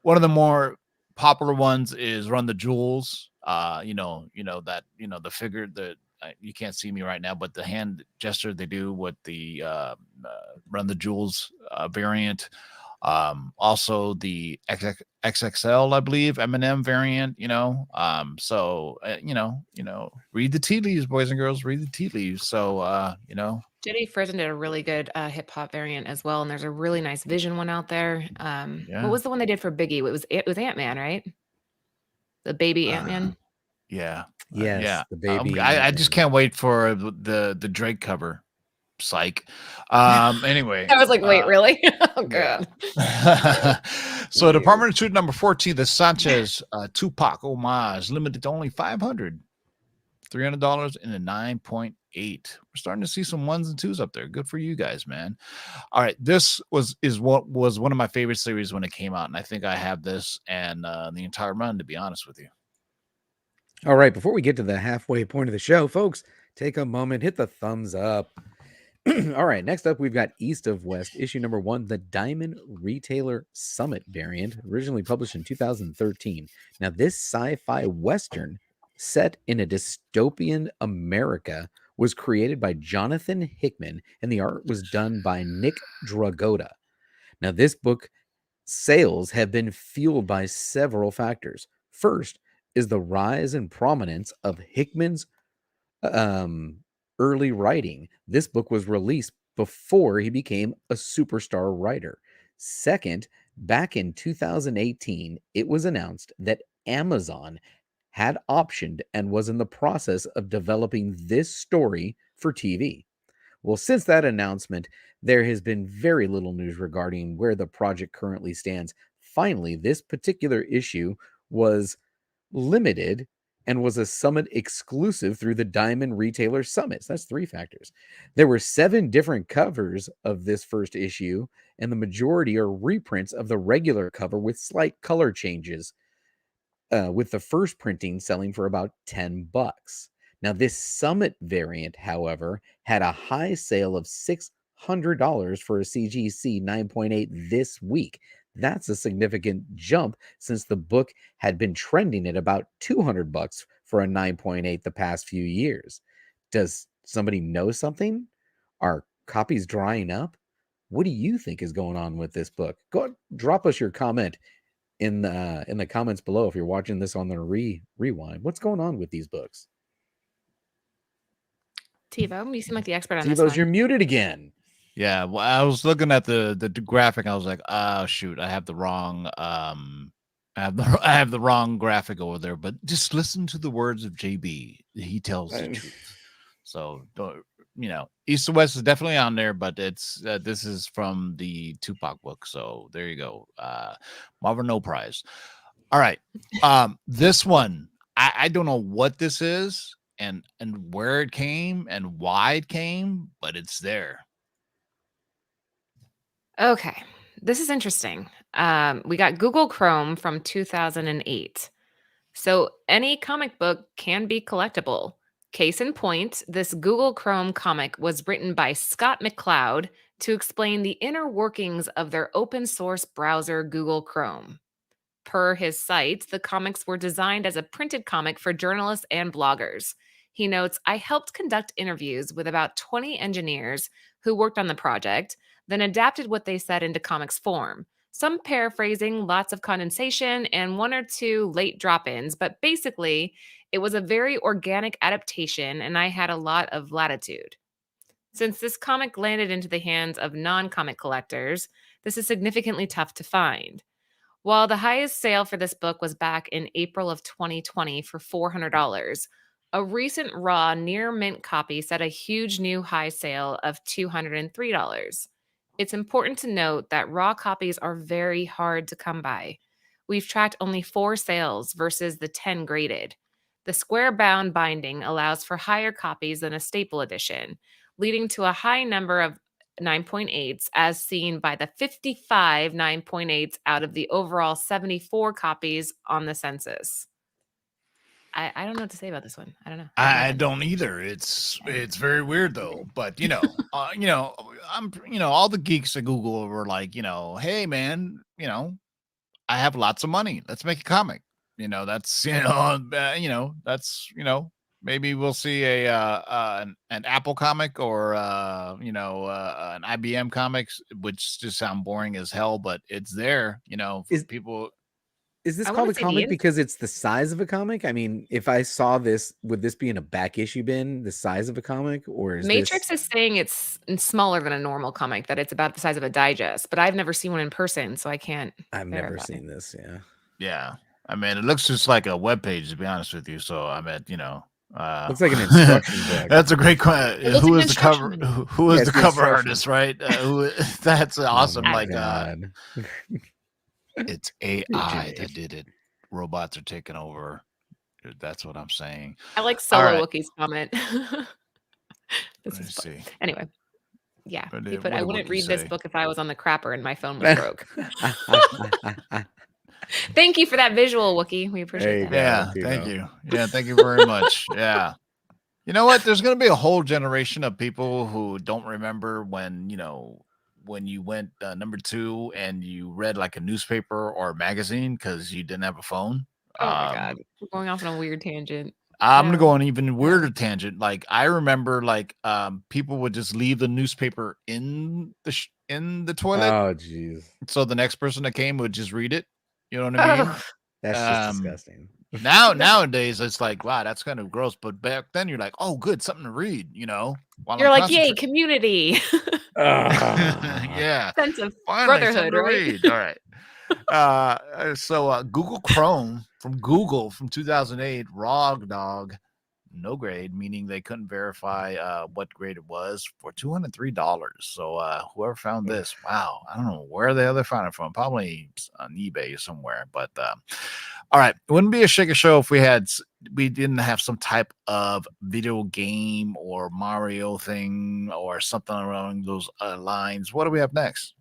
S1: one of the more popular ones is Run the Jewels. The figure that you can't see me right now, but the hand gesture they do with the Run the Jewels variant. Also the XXL, I believe, M&M variant. Read the tea leaves, boys and girls. Read the tea leaves. So
S2: Jenny Frison did a really good hip hop variant as well, and there's a really nice Vision one out there.
S1: Yeah.
S2: What was the one they did for Biggie? It was Ant-Man, right? The baby Ant-Man.
S1: Yeah.
S3: Yes,
S1: Yeah.
S3: the baby.
S1: I just can't wait for the Drake cover. Psych. Anyway.
S2: I was like, wait, really? Oh
S1: Yeah.
S2: god.
S1: So Department of Truth number 14, the Sanchez Tupac homage, limited to only 500. $300 in a 9.8. We're starting to see some ones and twos up there. Good for you guys, man. All right, this was one of my favorite series when it came out, and I think I have this and the entire run, to be honest with you.
S3: All right, before we get to the halfway point of the show, folks, take a moment, hit the thumbs up. All right, next up, we've got East of West, issue number 1, the Diamond Retailer Summit variant, originally published in 2013. Now, this sci-fi Western set in a dystopian America was created by Jonathan Hickman, and the art was done by Nick Dragotta. Now, this book sales have been fueled by several factors. First is the rise and prominence of Hickman's early writing. This book was released before he became a superstar writer. Second, back in 2018, it was announced that Amazon had optioned and was in the process of developing this story for TV. Well, since that announcement, there has been very little news regarding where the project currently stands. Finally, this particular issue was limited and was a summit exclusive through the Diamond Retailer Summits. That's 3 factors. There were 7 different covers of this first issue, and the majority are reprints of the regular cover with slight color changes, with the first printing selling for about $10. Now, this Summit variant, however, had a high sale of $600 for a CGC 9.8 this week. That's a significant jump since the book had been trending at about $200 for a 9.8 the past few years. Does somebody know something? Are copies drying up? What do you think is going on with this book? Go drop us your comment in the comments below if you're watching this on the rewind. What's going on with these books?
S2: TiVo, you seem like the expert on this
S3: TiVo's,
S2: one.
S3: you're muted again.
S1: Yeah, well, I was looking at the graphic. I was like, oh shoot, I have the wrong I have the wrong graphic over there. But just listen to the words of JB. He tells the truth. So East to West is definitely on there, but it's this is from the Tupac book. So there you go. Marvel No Prize. All right. This one, I don't know what this is and where it came and why it came, but it's there.
S2: Okay, this is interesting. We got Google Chrome from 2008. So any comic book can be collectible. Case in point, this Google Chrome comic was written by Scott McCloud to explain the inner workings of their open source browser, Google Chrome. Per his site, the comics were designed as a printed comic for journalists and bloggers. He notes, I helped conduct interviews with about 20 engineers who worked on the project, then adapted what they said into comics form. Some paraphrasing, lots of condensation, and 1 or 2 late drop-ins, but basically, it was a very organic adaptation, and I had a lot of latitude. Since this comic landed into the hands of non-comic collectors, this is significantly tough to find. While the highest sale for this book was back in April of 2020 for $400, a recent raw near mint copy set a huge new high sale of $203. It's important to note that raw copies are very hard to come by. We've tracked only 4 sales versus the 10 graded. The square-bound binding allows for higher copies than a staple edition, leading to a high number of 9.8s as seen by the 55 9.8s out of the overall 74 copies on the census. I don't know what to say about this one. I don't know.
S1: I don't either. It's very weird though. But I'm all the geeks at Google were like, hey man, I have lots of money. Let's make a comic. That's that's maybe we'll see an Apple comic or an IBM comics, which just sound boring as hell, but it's there. For people.
S3: Is this
S2: I
S3: called
S2: wanna
S3: a
S2: see the
S3: comic
S2: ins-
S3: because it's the size of a comic? I mean, if I saw this, would this be in a back issue bin, the size of a comic, or is
S2: Matrix is saying it's smaller than a normal comic, that it's about the size of a digest, but I've never seen one in person, so I can't
S3: I've never
S2: verify.
S3: seen this. Yeah.
S1: Yeah. I mean, it looks just like a web page, to be honest with you. So I meant,
S3: Looks like an instruction book.
S1: That's a great question.
S2: looks
S1: Who
S2: like
S1: is
S2: an
S1: the cover?
S2: instruction
S1: Who is
S3: Yeah,
S1: the
S3: it's the
S1: cover
S3: instruction.
S1: artist? Right? That's awesome.
S3: Oh my
S1: Like,
S3: God.
S1: it's AI that
S3: Janae.
S1: did it. Robots are taking over. That's what I'm saying.
S2: I like
S1: All
S2: Solo
S1: right.
S2: Wookiee's comment. This
S1: Let me
S2: is fun.
S1: see.
S2: Anyway, yeah,
S1: But,
S2: he put,
S1: what
S2: I
S1: did
S2: wouldn't
S1: Wookiee
S2: read this
S1: say?
S2: book if I was on the crapper and my phone was broke. Thank you for that visual, Wookie. We
S3: There
S2: appreciate
S3: you
S2: that.
S3: go.
S1: Yeah.
S3: you
S1: Thank
S3: know.
S1: you. Yeah. Thank you very much. Yeah. You know what? There's going to be a whole generation of people who don't remember when you went number 2 and you read like a newspaper or a magazine because you didn't have a phone.
S2: Oh my God. We're going off on a weird tangent.
S1: I'm gonna
S2: No.
S1: go on an even weirder tangent. Like I remember, people would just leave the newspaper in the toilet,
S3: Oh, jeez.
S1: so the next person that came would just read it. You know what I mean?
S2: Oh,
S3: That's just disgusting.
S1: Nowadays it's like, wow, that's kind of gross. But back then you're like, oh, good, something to read. While
S2: you're
S1: I'm
S2: like, yay, community.
S1: yeah,
S2: Sense of
S1: finally
S2: brotherhood,
S1: something to
S2: right?
S1: read. All right. So Google Chrome from Google from 2008, Rog Dog, no grade, meaning they couldn't verify what grade it was, for $203. So whoever found this, wow, I don't know where the hell they found it from. Probably on eBay somewhere. But all right, it wouldn't be a Shaker Show if we didn't have some type of video game or Mario thing or something along those lines. What do we have next?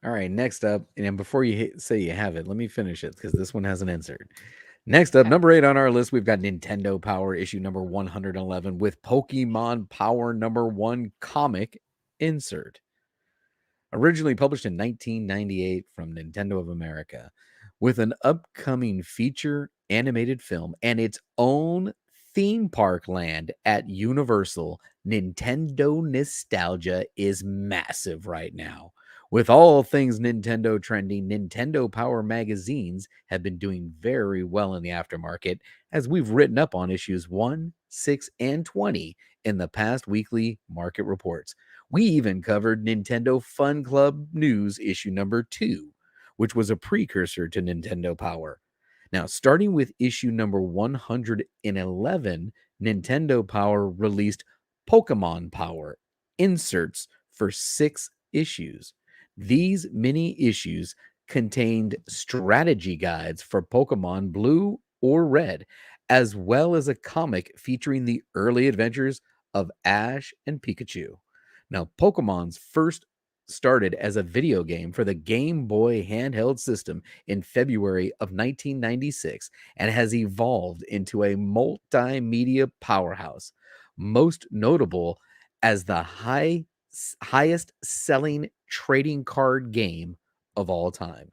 S3: All right, next up, and before you say you have it, let me finish it because this one has an insert. Next up,
S2: Okay.
S3: number 8 on our list, we've got Nintendo Power issue number 111 with Pokemon Power number 1 comic insert. Originally published in 1998 from Nintendo of America, with an upcoming feature animated film and its own theme park land at Universal, Nintendo nostalgia is massive right now. With all things Nintendo trending, Nintendo Power magazines have been doing very well in the aftermarket, as we've written up on issues 1, 6, and 20 in the past weekly market reports. We even covered Nintendo Fun Club News issue number 2, which was a precursor to Nintendo Power. Now, starting with issue number 111, Nintendo Power released Pokemon Power inserts for 6 issues. These mini issues contained strategy guides for Pokemon Blue or Red, as well as a comic featuring the early adventures of Ash and Pikachu. Now, Pokemon's first started as a video game for the Game Boy handheld system in February of 1996 and has evolved into a multimedia powerhouse, most notable as the highest selling trading card game of all time.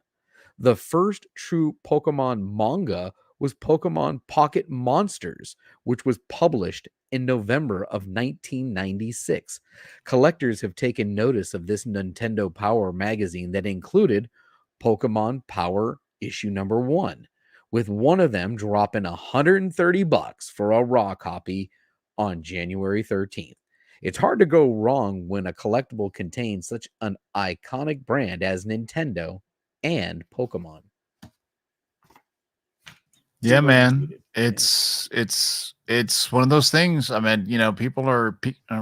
S3: The first true Pokemon manga was Pokemon Pocket Monsters, which was published in November of 1996. Collectors have taken notice of this Nintendo Power magazine that included Pokemon Power issue number 1, with one of them dropping $130 for a raw copy on January 13th. It's hard to go wrong when a collectible contains such an iconic brand as Nintendo and Pokemon.
S1: Yeah, man.
S3: Undisputed.
S1: It's one of those things. I mean, people are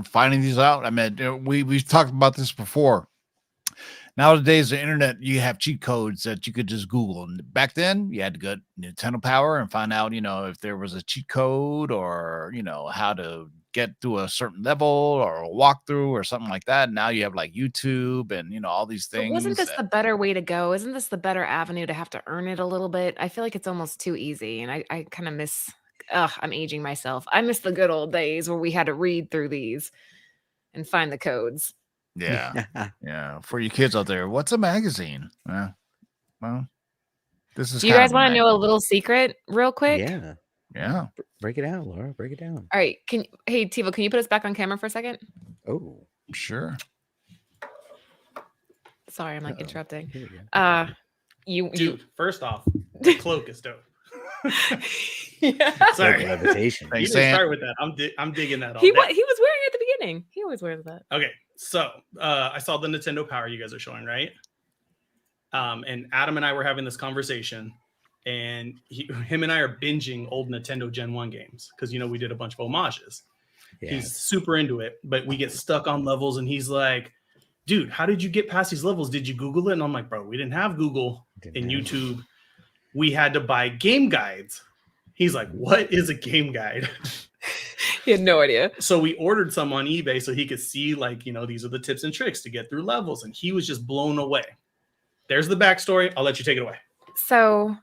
S1: finding these out. I mean, we've talked about this before. Nowadays, the internet, you have cheat codes that you could just Google. And back then, you had to go to Nintendo Power and find out, if there was a cheat code or, how to get to a certain level or a walkthrough or something like that. Now you have like YouTube and all these
S2: But
S1: things.
S2: wasn't this the better way to go? Isn't this the better avenue to have to earn it a little bit? I feel like it's almost too easy, and I kind of miss. I'm aging myself. I miss the good old days where we had to read through these and find the codes.
S1: Yeah. Yeah. For you kids out there, what's a magazine? Well, this is.
S2: Do you guys want to know a little secret real quick?
S3: Yeah.
S1: Yeah.
S3: Break it out, Laura. Break it down.
S2: All right. Hey, Tivo, can you put us back on camera for a second?
S3: Oh,
S1: Sure.
S2: Sorry, I'm like interrupting.
S3: here we go.
S6: Dude, first off, the cloak is dope.
S2: Yeah.
S6: Sorry.
S3: Levitation.
S6: You
S1: Thanks,
S6: didn't
S1: Ant.
S6: start with that. I'm digging that all
S2: He
S6: day.
S2: was wearing it at the beginning. He always wears that.
S6: Okay, so I saw the Nintendo Power you guys are showing, right? And Adam and I were having this conversation, and him and I are binging old Nintendo Gen 1 games because we did a bunch of homages.
S3: Yeah.
S6: He's super into it, but we get stuck on levels, and he's like, "Dude, how did you get past these levels? Did you Google it?" And I'm like, "Bro, we didn't have Google and YouTube. We had to buy game guides." He's like, "What is a game guide?"
S2: He had no idea.
S6: So we ordered some on eBay so he could see, like, these are the tips and tricks to get through levels. And he was just blown away. There's the backstory. I'll let you take it away.
S2: So,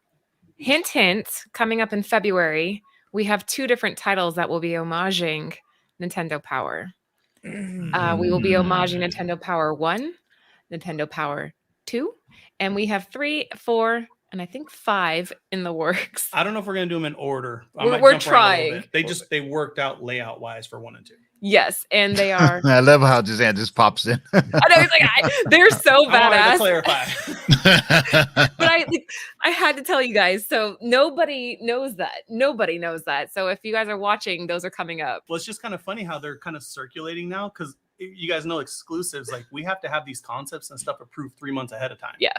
S2: hint, hint, coming up in February, we have 2 different titles that will be homaging Nintendo Power. We will be homaging Nintendo Power 1, Nintendo Power 2, and we have 3, 4, and I think 5 in the works.
S6: I don't know if we're going to do them in order.
S2: We're trying.
S6: They worked out layout wise for 1 and 2.
S2: Yes, and they are.
S1: I love how Ant just pops in.
S2: I know, he's like, they're so
S6: I wanted to
S2: badass.
S6: clarify.
S2: But I had to tell you guys. So nobody knows that. Nobody knows that. So if you guys are watching, those are coming up.
S6: Well, it's just kind of funny how they're kind of circulating now because you guys know exclusives. Like, we have to have these concepts and stuff approved 3 months ahead of time.
S2: Yeah.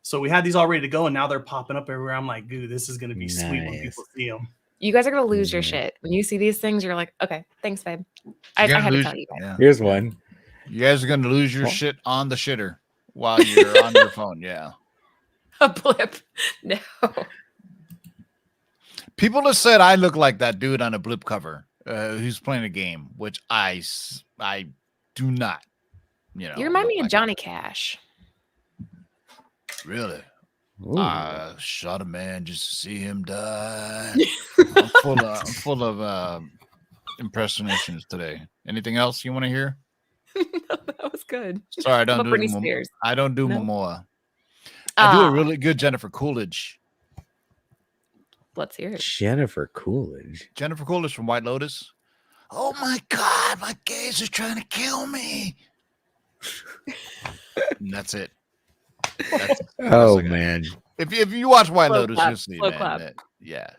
S6: So we had these all ready to go, and now they're popping up everywhere. I'm like, dude, this is going to be sweet when people see them.
S2: You guys are gonna lose your shit when you see these things. You're like, okay, thanks, babe. I had to tell you guys.
S1: Yeah.
S3: Here's one.
S1: You guys are going to lose your shit on the shitter while you're on your phone. Yeah.
S2: A blip. No.
S1: People have said I look like that dude on a blip cover who's playing a game, which I do not.
S2: You remind me of
S1: like
S2: Johnny Cash.
S1: Really?
S3: Ooh.
S1: I shot a man just to see him die. I'm full of impersonations today. Anything else you want to hear?
S2: No, that was good.
S1: Sorry, I don't do
S2: Britney Spears.
S1: I don't do
S2: No?
S1: Momoa. I do a really good Jennifer Coolidge.
S2: Let's hear it.
S3: Jennifer Coolidge.
S1: Jennifer Coolidge from White Lotus. Oh my God, my gays are trying to kill me. And that's it.
S3: Oh man.
S1: If you watch White
S2: Slow
S1: Lotus,
S2: clap,
S1: you'll see,
S2: slow
S1: man.
S2: clap.
S1: Yeah,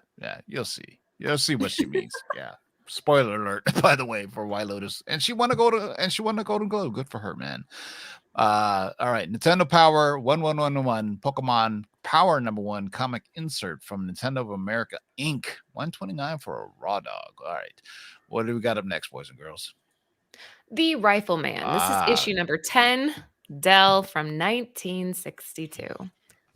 S1: you'll see. You'll see what she means. Yeah. Spoiler alert, by the way, for White Lotus. And she won a Golden Globe. Good for her, man. All right. Nintendo Power 1111 Pokemon Power #1 comic insert from Nintendo of America Inc. $129 for a raw dog. All right. What do we got up next, boys and girls?
S2: The Rifleman. This is issue number 10, Dell from 1962.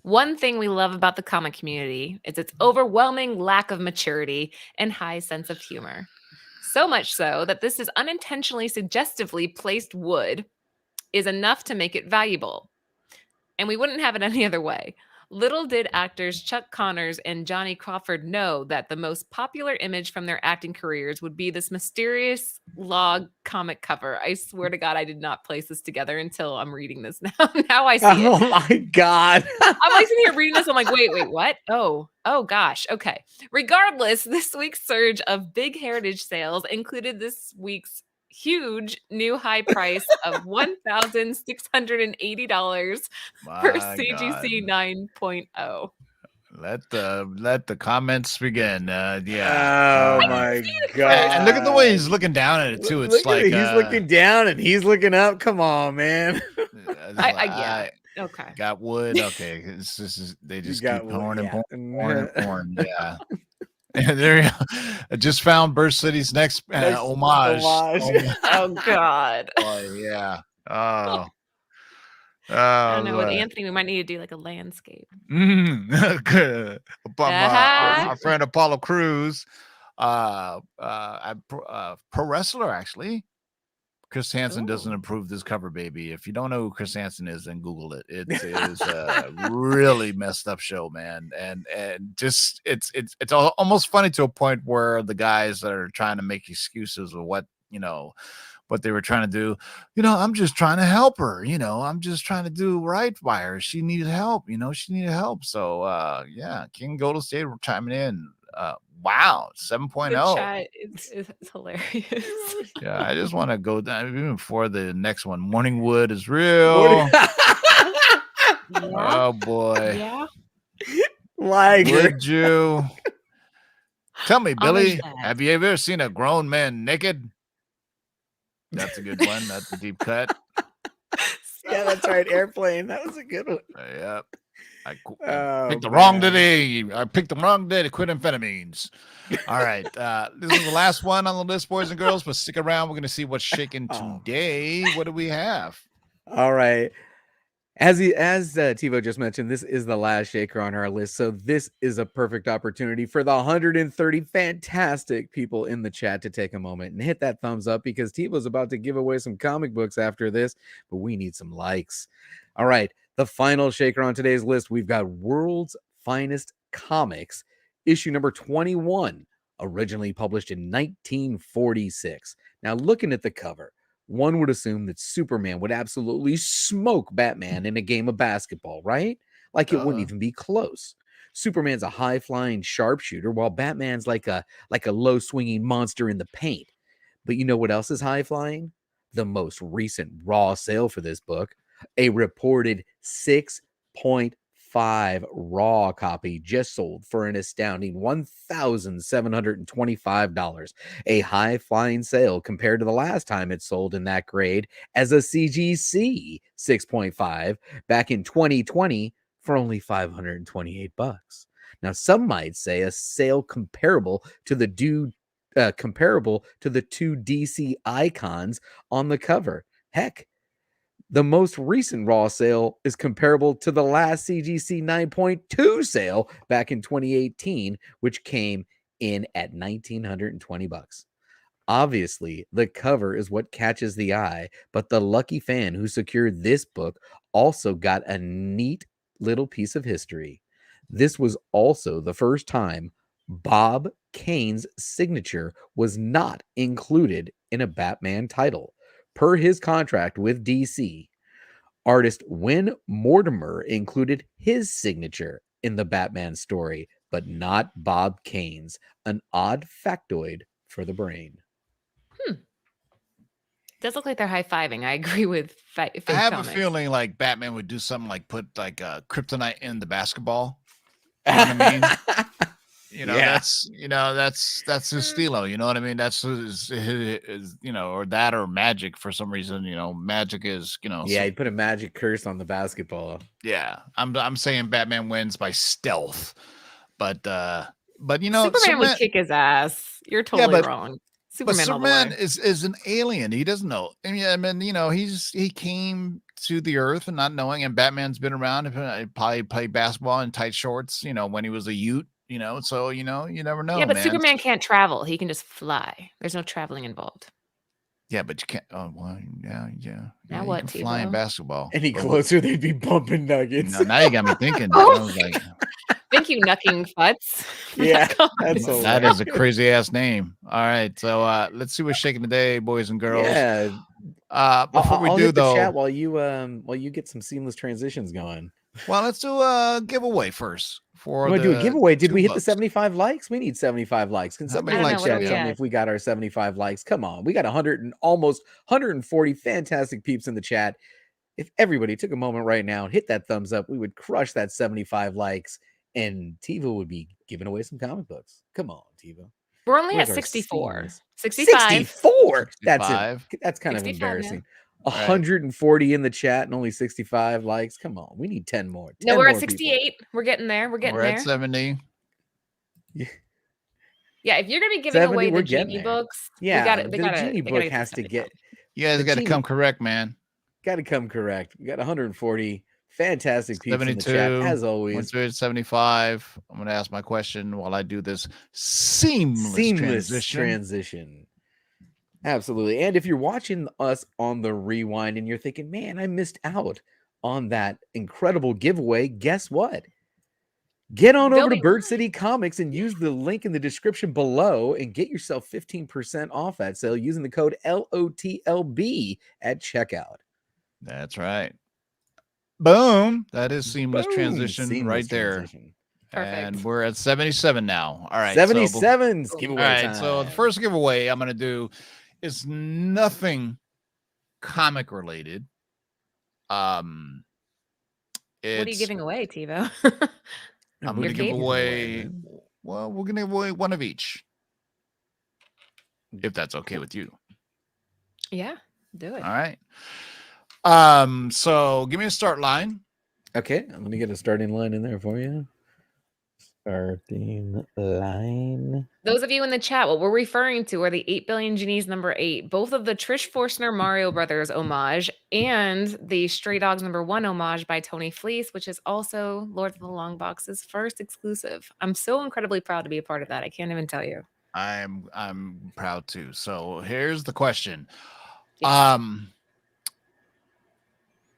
S2: One thing we love about the comic community is its overwhelming lack of maturity and high sense of humor. So much so that this is unintentionally suggestively placed wood is enough to make it valuable. And we wouldn't have it any other way. Little did actors Chuck Connors and Johnny Crawford know that the most popular image from their acting careers would be this mysterious log comic cover. I swear to God, I did not place this together until I'm reading this now. Now I see it.
S3: Oh my God.
S2: I'm like sitting here reading this. I'm like, wait, what? Oh gosh. Okay. Regardless, this week's surge of big heritage sales included this week's huge new high price of $1,680 for CGC 9.0
S1: Let the comments begin.
S3: Oh my God.
S1: And look at the way he's looking down at it too. It's
S3: Look at
S1: like
S3: it. He's looking down and he's looking up. Come on, man.
S2: I get it. Okay.
S1: Got wood. Okay, they just keep pouring and pouring and pouring. Yeah. And there you go. I just found Burst City's next homage.
S2: Oh God.
S1: Oh yeah. Oh.
S2: I don't know. With Anthony, we might need to do like a landscape.
S1: Good. Our friend Apollo Cruz. Pro wrestler actually. Chris Hansen doesn't
S2: Ooh.
S1: approve this cover, baby. If you don't know who Chris Hansen is, then Google it. It is a really messed up show, man, and just it's almost funny to a point where the guys that are trying to make excuses of what what they were trying to do. I'm just trying to help her. I'm just trying to do right by her. She needed help. She needed help. So yeah, King Golden State were chiming in. Wow, 7.0.
S2: The chat is hilarious.
S1: Yeah, I just want to go down even before the next one. Morningwood is real.
S2: Yeah.
S1: Oh boy.
S2: Yeah.
S1: Would you tell me, Billy?
S2: that.
S1: Have you ever seen a grown man naked? That's a good one. That's a deep cut.
S3: Yeah, that's right. Airplane. That was a good one.
S1: Yep. I
S3: Oh,
S1: picked the wrong
S3: man.
S1: day. I picked the wrong day to quit amphetamines. All right. This is the last one on the list, boys and girls, but stick around. We're going to see what's shaking
S3: Oh.
S1: today. What do we have?
S3: All right. As Tivo just mentioned, this is the last shaker on our list. So this is a perfect opportunity for the 130 fantastic people in the chat to take a moment and hit that thumbs up, because Tivo's about to give away some comic books after this, but we need some likes. All right. The final shaker on today's list, we've got World's Finest Comics, issue number 21, originally published in 1946. Now, looking at the cover, one would assume that Superman would absolutely smoke Batman in a game of basketball, right? Like it wouldn't even be close. Superman's a high-flying sharpshooter, while Batman's like a low-swinging monster in the paint. But you know what else is high-flying? The most recent raw sale for this book, a reported 6.5 raw copy just sold for an astounding $1,725. A high-flying sale compared to the last time it sold in that grade as a CGC 6.5 back in 2020 for only $528. Now, some might say a sale comparable to the two DC icons on the cover. Heck, the most recent raw sale is comparable to the last CGC 9.2 sale back in 2018, which came in at $1,920. Obviously, the cover is what catches the eye, but the lucky fan who secured this book also got a neat little piece of history. This was also the first time Bob Kane's signature was not included in a Batman title. Per his contract with DC, artist Win Mortimer included his signature in the Batman story, but not Bob Kane's. An odd factoid for the brain.
S2: Does look like they're high-fiving. I agree with
S1: I have a feeling like Batman would do something like put like kryptonite in the basketball. You know what I mean? That's his stilo. You know what I mean? That's his or that or magic for some reason. Magic is
S3: Yeah, he put a magic curse on the basketball.
S1: Yeah, I'm saying Batman wins by stealth, but
S2: Superman would kick his ass. You're totally wrong.
S1: Superman is an alien. He doesn't know. I mean, he came to the earth and not knowing, and Batman's been around. Probably played basketball in tight shorts, when he was a youth. So you never know.
S2: Yeah, but
S1: man.
S2: Superman can't travel. He can just fly. There's no traveling involved.
S1: Yeah, but you can't. Oh well, yeah.
S2: Now
S1: you
S2: what?
S1: can fly in basketball.
S3: Any closer, they'd be bumping Nuggets.
S1: Now you got me thinking. I was like,
S2: thank you, Knucking Futz.
S3: Yeah, that's
S1: that is a crazy ass name. All right, so let's see what's shaking today, boys and girls.
S3: Yeah.
S1: Before we do
S3: hit the
S1: though,
S3: chat while you get some seamless transitions going.
S1: Well, let's do a giveaway first.
S3: Want to do a giveaway? Did we hit the
S1: books.
S3: 75 likes? We need 75 likes. Can somebody in the
S1: likes
S3: chat
S1: do we
S3: tell me
S2: have?
S3: if we got our 75 likes? Come on, we got almost 140 fantastic peeps in the chat. If everybody took a moment right now and hit that thumbs up, we would crush that 75 likes, and TiVo would be giving away some comic books. Come on, TiVo.
S2: We're only
S3: Where's
S2: at
S3: our
S2: 64.
S3: seamless?
S2: 65.
S3: 64. That's
S1: 65.
S3: it. That's kind of
S2: 65,
S3: embarrassing.
S1: Right.
S3: 140 in the chat and only 65 likes. Come on, we need 10 more. 10
S2: No, we're
S3: more
S2: at 68. We're getting there. We're getting
S1: We're
S2: there.
S1: at 70.
S2: Yeah, if you're gonna be giving
S3: 70,
S2: away
S3: we're
S2: the
S3: getting
S2: Genie
S3: there.
S2: books,
S3: Yeah,
S2: they
S3: the
S2: gotta,
S3: Genie
S2: they
S3: book
S2: gotta
S3: has to
S2: 75.
S3: get.
S1: You guys
S3: The
S1: got to
S3: Genie-
S1: come correct, man.
S3: Got to come correct. We got 140 Fantastic peeps in the chat,
S1: 72,
S3: as always.
S1: 175. I'm going to ask my question while I do this seamless transition.
S3: Absolutely. And if you're watching us on the rewind and you're thinking, man, I missed out on that incredible giveaway, guess what? Get on
S2: They'll
S3: over to
S2: be
S3: Bird
S2: live.
S3: City Comics and use the link in the description below and get yourself 15% off that sale using the code LOTLB at checkout.
S1: That's right. Boom. That is seamless
S3: Boom.
S1: transition
S3: Seamless
S1: right there.
S3: transition.
S2: Perfect.
S1: And we're at 77 now. All right.
S3: 77's
S1: So,
S3: giveaway
S1: all right.
S3: time.
S1: So the first giveaway I'm going to do is nothing comic related.
S2: What are you giving away, TiVo?
S1: I'm
S2: Your
S1: going to give
S2: cape?
S1: away. Well, we're going to give away one of each, if that's okay with you.
S2: Yeah, do it.
S1: All right. So give me a start line.
S3: Okay, let me get a starting line in there for you. Starting line.
S2: Those of you in the chat, what we're referring to are the 8 Billion Genies number 8, both of the Trish Forstner Mario Brothers homage and the Stray Dogs number 1 homage by Tony Fleece, which is also Lord of the Long Box's first exclusive. I'm so incredibly proud to be a part of that. I can't even tell you.
S1: I'm proud too. So here's the question.
S2: Yes.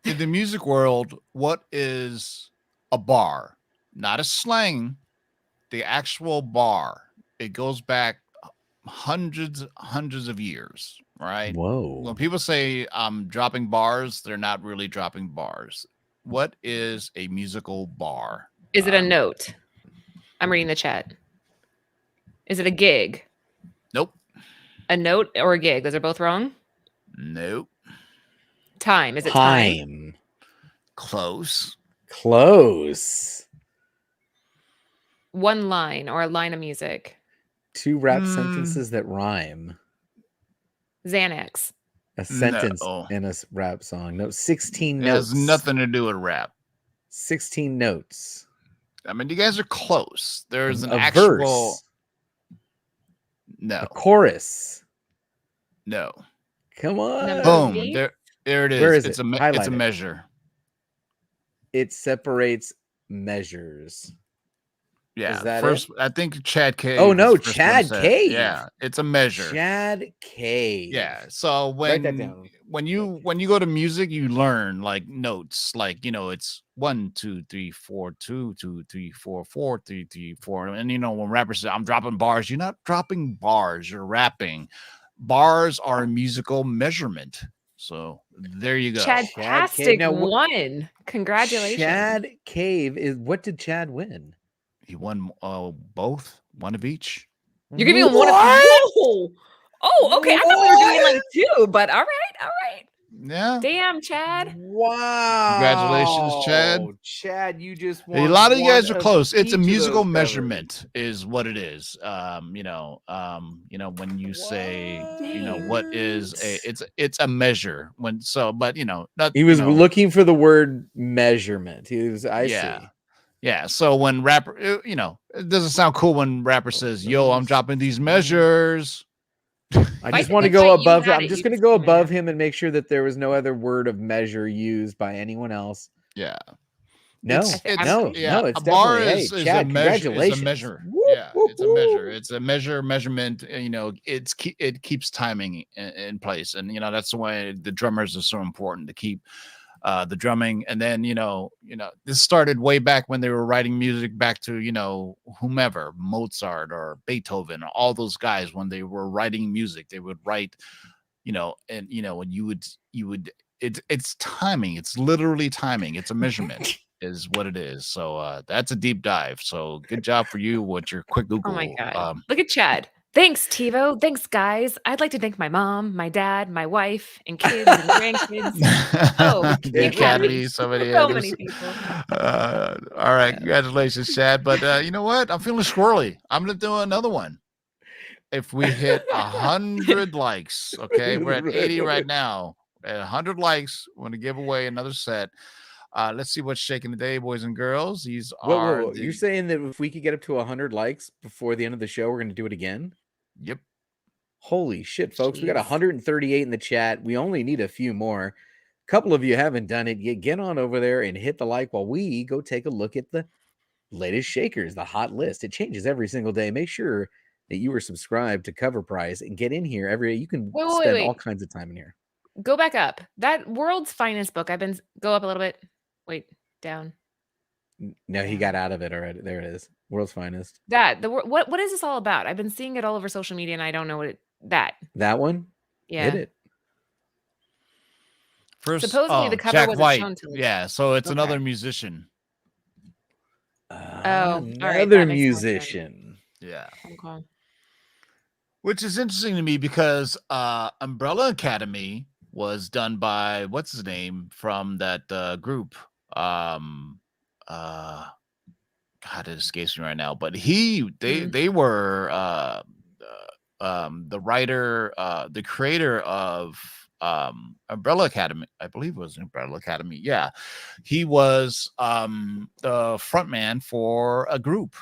S1: In the music world, what is a bar? Not a slang, the actual bar. It goes back hundreds of years, right?
S3: Whoa.
S1: When people say dropping bars, they're not really dropping bars. What is a musical bar?
S2: Is it a note? I'm reading the chat. Is it a gig?
S1: Nope.
S2: A note or a gig? Those are both wrong.
S1: Nope.
S2: Time. Is it time?
S1: Close.
S3: Close.
S2: One line or a line of music.
S3: Two rap sentences that rhyme.
S2: Xanax.
S3: A sentence
S1: No.
S3: in a rap song. No, 16
S1: It
S3: notes.
S1: has nothing to do with rap.
S3: 16 notes.
S1: I mean, you guys are close. There's an
S3: a
S1: actual
S3: verse.
S1: No.
S3: A chorus.
S1: No.
S3: Come on.
S2: Number
S1: Boom.
S2: beat?
S1: There it is.
S3: Where is
S1: It's
S3: it?
S1: it's
S3: Highlight
S1: a
S3: it.
S1: measure.
S3: It separates measures.
S1: Yeah.
S3: Is that
S1: first, I think Chad Cave.
S3: Oh, no,
S1: is the first one
S3: Chad
S1: said-
S3: Cave.
S1: Yeah, it's a measure.
S3: Chad Cave.
S1: Yeah. So
S3: Write that down.
S1: when you go to music, you learn like notes, like it's 1, 2, 3, 4, 2, 2, 3, 4, 4, 3, 3, 4. And when rappers say I'm dropping bars, you're not dropping bars, you're rapping. Bars are a musical measurement. So there you go.
S3: Cave.
S2: Chadtastic
S3: Now,
S2: won. Congratulations.
S3: Chad Cave is what did Chad win?
S1: He won both, one of each.
S2: You're giving him one of Whoa. Oh, okay. I thought we were doing like two, but all right.
S1: Yeah.
S2: Damn, Chad.
S3: Wow.
S1: Congratulations, Chad.
S3: Chad, you just
S1: A
S3: won
S1: lot of you guys
S3: one
S1: are close. It's
S3: each
S1: a
S3: of
S1: musical
S3: those
S1: measurement is what it is. When you say, what is it's a measure when not
S3: He was
S1: you know,
S3: looking for the word measurement. I see.
S1: Yeah. So when rapper, it doesn't sound cool when rapper says, "Yo, I'm dropping these measures."
S3: I
S2: If
S3: just
S2: I
S3: want to
S2: think
S3: go
S2: that you
S3: above.
S2: had
S3: I'm
S2: it,
S3: just
S2: you'd
S3: going to go
S2: scream it
S3: above
S2: out.
S3: him and make sure that there was no other word of measure used by anyone else.
S1: Yeah.
S3: No,
S1: It's
S3: no,
S1: a
S3: it's
S1: bar
S3: definitely.
S1: is
S3: Hey, Chad,
S1: a measure. It's
S3: congratulations.
S1: a measure.
S3: Woo,
S1: Yeah,
S3: woo,
S1: it's a measure.
S3: woo.
S1: It's a measurement. It keeps timing in place, and that's why the drummers are so important to keep the drumming. And then this started way back when they were writing music back to whomever, Mozart or Beethoven, all those guys. When they were writing music, they would write, and you would. It's timing. It's literally timing. It's a measurement. Is what it is. So that's a deep dive. So good job for you with your quick Google.
S2: Oh my God. Look at Chad. Thanks, TiVo. Thanks, guys. I'd like to thank my mom, my dad, my wife, and kids and grandkids. Oh,
S1: the Academy, so many
S2: people.
S1: All right, congratulations, Chad. But you know what? I'm feeling squirrely. I'm gonna do another one. If we hit 100 likes, okay, we're at 80 right now. At 100 likes, we're gonna give away another set. Let's see what's shaking today, boys and girls. These are.
S3: Whoa. You're saying that if we could get up to 100 likes before the end of the show, we're going to do it again?
S1: Yep.
S3: Holy shit, folks. We got
S2: Jeez.
S3: 138 in the chat. We only need a few more. couple of you haven't done it yet, get on over there and hit the like while we go take a look at the latest shakers, the hot list. It changes every single day. Make sure that you are subscribed to CovrPrice and get in here every day. You can
S2: Wait,
S3: spend all
S2: wait.
S3: kinds of time in here.
S2: Go back up. That World's Finest book. Go up a little bit. Wait, down.
S3: No, he got out of it already. There it is. World's Finest.
S2: What is this all about? I've been seeing it all over social media and I don't know what that
S3: one?
S2: yeah.
S3: Hit it.
S1: First,
S2: Supposedly the cover
S1: Jack
S2: wasn't
S1: White.
S2: shown till-
S1: Yeah, so it's
S2: Okay.
S1: another musician.
S2: all right,
S3: Another
S2: that makes more sense.
S3: musician.
S1: Yeah.
S2: Okay.
S1: Which is interesting to me because Umbrella Academy was done by what's his name from that group. God, it escapes me right now. But they were the writer, the creator of Umbrella Academy. I believe it was Umbrella Academy. Yeah, he was the front man for a group.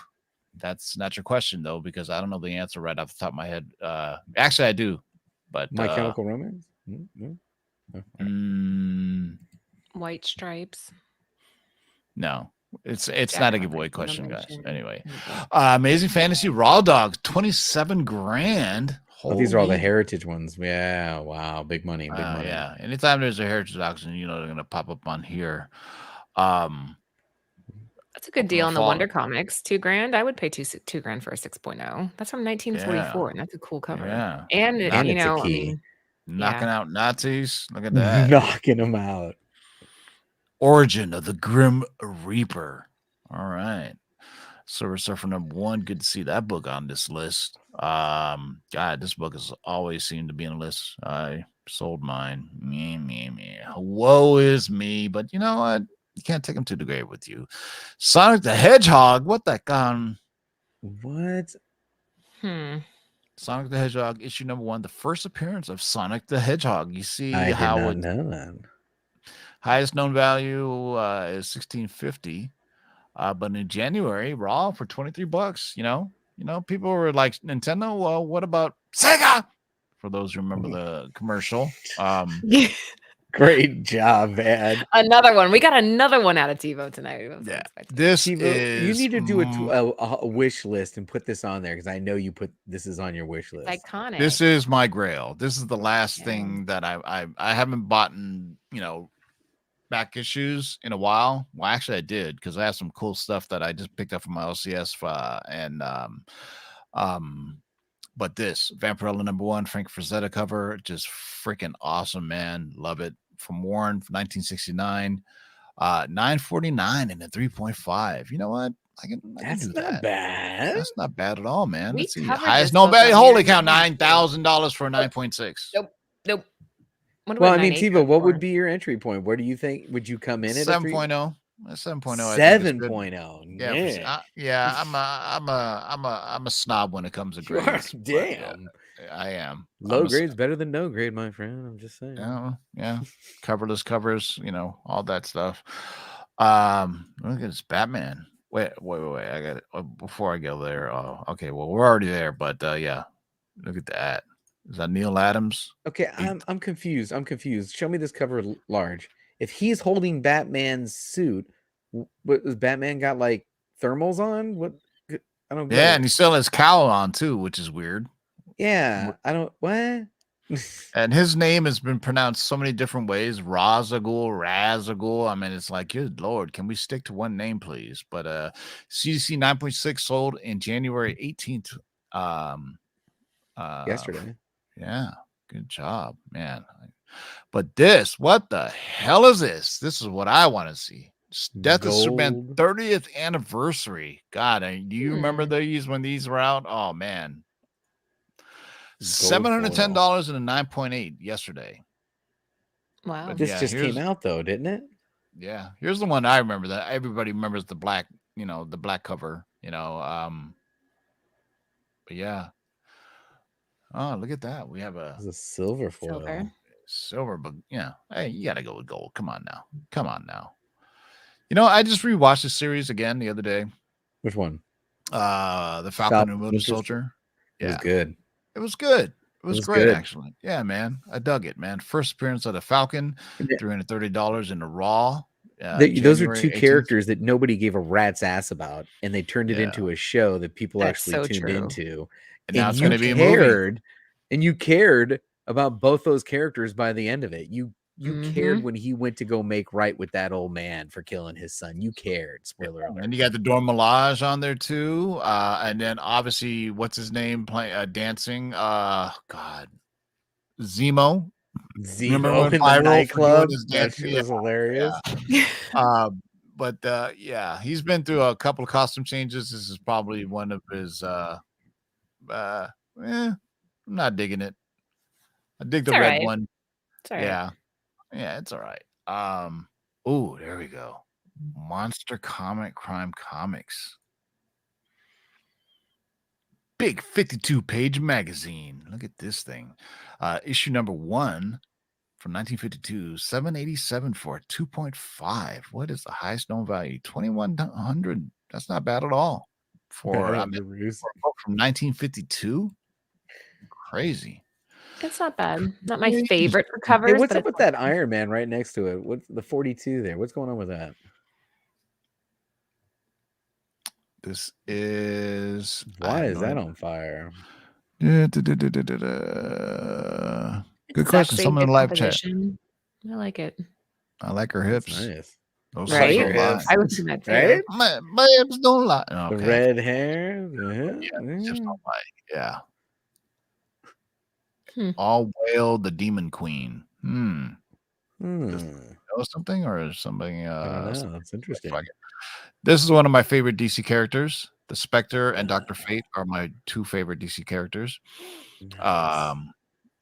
S1: That's not your question though, because I don't know the answer right off the top of my head. Actually, I do, but
S3: My Chemical Romance. Mm-hmm.
S2: White Stripes.
S1: No, it's not a
S2: Jack
S1: giveaway
S2: White,
S1: question, guys.
S2: Motion.
S1: Anyway, Amazing Fantasy Raw Dogs, 27 grand.
S3: Oh, these are all the
S1: Holy-
S3: heritage ones. Yeah, wow, big money, big money.
S1: Yeah, anytime there's a heritage auction, you know they're gonna pop up on here.
S2: That's a good deal on the
S1: fall-
S2: Wonder Comics. $2,000. I would pay two grand for a 6.0. That's from 1944, and that's a cool cover.
S1: Yeah,
S2: And
S3: And
S2: you
S3: it's a
S2: know, I
S3: key.
S2: mean,
S1: knocking
S2: yeah.
S1: out Nazis. Look at that.
S3: Knocking them out.
S1: Origin of the Grim Reaper. All right. Silver Surfer #1. Good to see that book on this list. God, this book has always seemed to be on the list. I sold mine. Me. Woe is me. But you know what? You can't take them to the grave with you. Sonic the Hedgehog. What the con?
S3: What?
S1: Sonic the Hedgehog, issue #1. The first appearance of Sonic the Hedgehog. You see
S3: I did
S1: how
S3: not
S1: it
S3: know that.
S1: highest known value is $16.50. But in January, Raw for $23. You know, people were like, Nintendo. Well, what about Sega? For those who remember the commercial.
S3: Great job, man.
S2: Another one. We got another one out of TiVo tonight. I was
S1: Yeah,
S2: expecting.
S1: this
S3: Tivo,
S1: is.
S3: you need to do a wish list and put this on there because I know you put this is on your wish list.
S2: Iconic.
S1: This is my grail. This is the last
S2: Yeah.
S1: thing that I haven't bought in, back issues in a while. Well, actually, I did because I have some cool stuff that I just picked up from my LCS but this Vampirella #1 Frank Frazetta cover, just freaking awesome, man. Love it. From Warren, 1969, $9.49 and a 3.5. You know what? I can
S3: That's
S1: do
S3: not
S1: that.
S3: bad.
S1: That's not bad at all, man.
S2: We
S1: Let's see.
S2: covered
S1: Highest
S2: this
S1: known
S2: book
S1: value.
S2: on
S1: Holy
S2: here.
S1: cow, $9,000 for a 9.6.
S2: Nope. What
S3: Well,
S2: about
S3: I mean,
S2: 9.8
S3: Tivo, what
S2: for?
S3: would be your entry point? Where do you think would you come in at?
S1: 7.0. 7.0. I think is good.
S3: 7.0.
S1: Yeah, I'm a snob when it comes to grades. but,
S3: Damn.
S1: I am.
S3: Low grade's better than no grade, my friend. I'm just saying.
S1: Yeah. Coverless covers, all that stuff. Look at this Batman. Wait. I got it. Before I go there. Oh, okay. Well, we're already there, but yeah. Look at that. Is that Neil Adams?
S3: Okay, I'm confused. Show me this cover large. If he's holding Batman's suit, what does Batman got like thermals on? What? I don't get
S1: Yeah,
S3: it.
S1: and he still has cowl on too, which is weird.
S3: Yeah, I don't what?
S1: And his name has been pronounced so many different ways. Razagul. I mean, it's like, good Lord, can we stick to one name, please? But CDC 9.6 sold in January 18th.
S3: Yesterday.
S1: Yeah, good job, man. But this, what the hell is this? This is what I want to see. Death of Superman
S3: Gold.
S1: 30th anniversary. God, do you remember these when these were out? Oh man. $710 and a 9.8 yesterday.
S2: Wow.
S1: But
S3: This
S1: yeah,
S3: just came out though, didn't it?
S1: Yeah, here's the one I remember that everybody remembers the black, the black cover, but yeah. Oh, look at that. We have
S3: It's a silver foil.
S1: silver, but yeah. Hey, you gotta go with gold. Come on now. I just rewatched this series again the other day.
S3: Which one?
S1: The Falcon and Winter Soldier.
S3: It was good.
S1: It was good. It was
S3: was
S1: great,
S3: good.
S1: actually. Yeah, man. I dug it, man. First appearance of the Falcon,
S3: Yeah.
S1: $330 in the Raw.
S3: Those are
S1: January
S3: two
S1: 18th.
S3: characters that nobody gave a rat's ass about, and they turned it
S1: Yeah.
S3: into a show that people
S2: That's
S3: actually
S2: so
S3: tuned
S2: true.
S3: into.
S1: And now it's
S3: you
S1: gonna be a movie.
S3: cared, and you cared about both those characters by the end of it. You cared when he went to go make right with that old man for killing his son. You cared. Spoiler alert.
S1: And you got the Dora Milaje on there too. And then obviously, what's his name playing dancing? God, Zemo. Remember
S3: Zemo
S1: when
S3: in the
S1: Pyro for doing
S3: nightclub?
S1: his
S3: That
S1: dancing?
S3: shit was hilarious.
S1: But yeah, he's been through a couple of costume changes. This is probably one of his. I'm not digging it. I dig the
S2: It's all
S1: red
S2: right.
S1: one.
S2: It's all right.
S1: Yeah, it's all right. Oh, there we go. Monster Comic Crime Comics. Big 52-page magazine. Look at this thing. Issue number 1 from 1952, $787 for a 2.5. What is the highest known value? $2,100. That's not bad at all for
S3: Bad
S1: for
S3: on
S1: a
S3: the roost.
S1: book from 1952. Crazy.
S2: It's not bad. Not my
S1: Yeah.
S2: favorite for
S3: Hey,
S2: covers.
S3: what's
S2: but
S3: up with that Iron Man right next to it? What's the 42 there? What's going on with that?
S1: This is
S3: Why is that on fire?
S1: Good question. Someone in the live chat.
S2: I like it.
S1: I like her
S3: That's
S1: hips.
S3: nice.
S1: Those
S2: Right?
S1: hips don't lie.
S2: I would do that too.
S3: Right?
S1: My hips don't lie.
S3: The
S1: Okay.
S3: red hair.
S1: Hips don't lie. Yeah.
S2: Hmm.
S1: All Whale, the Demon Queen.
S3: Hmm.
S1: Know something or is something?
S3: I don't know. That's interesting.
S1: This is one of my favorite DC characters. The Spectre and Dr. Fate are my two favorite DC characters.
S3: Nice.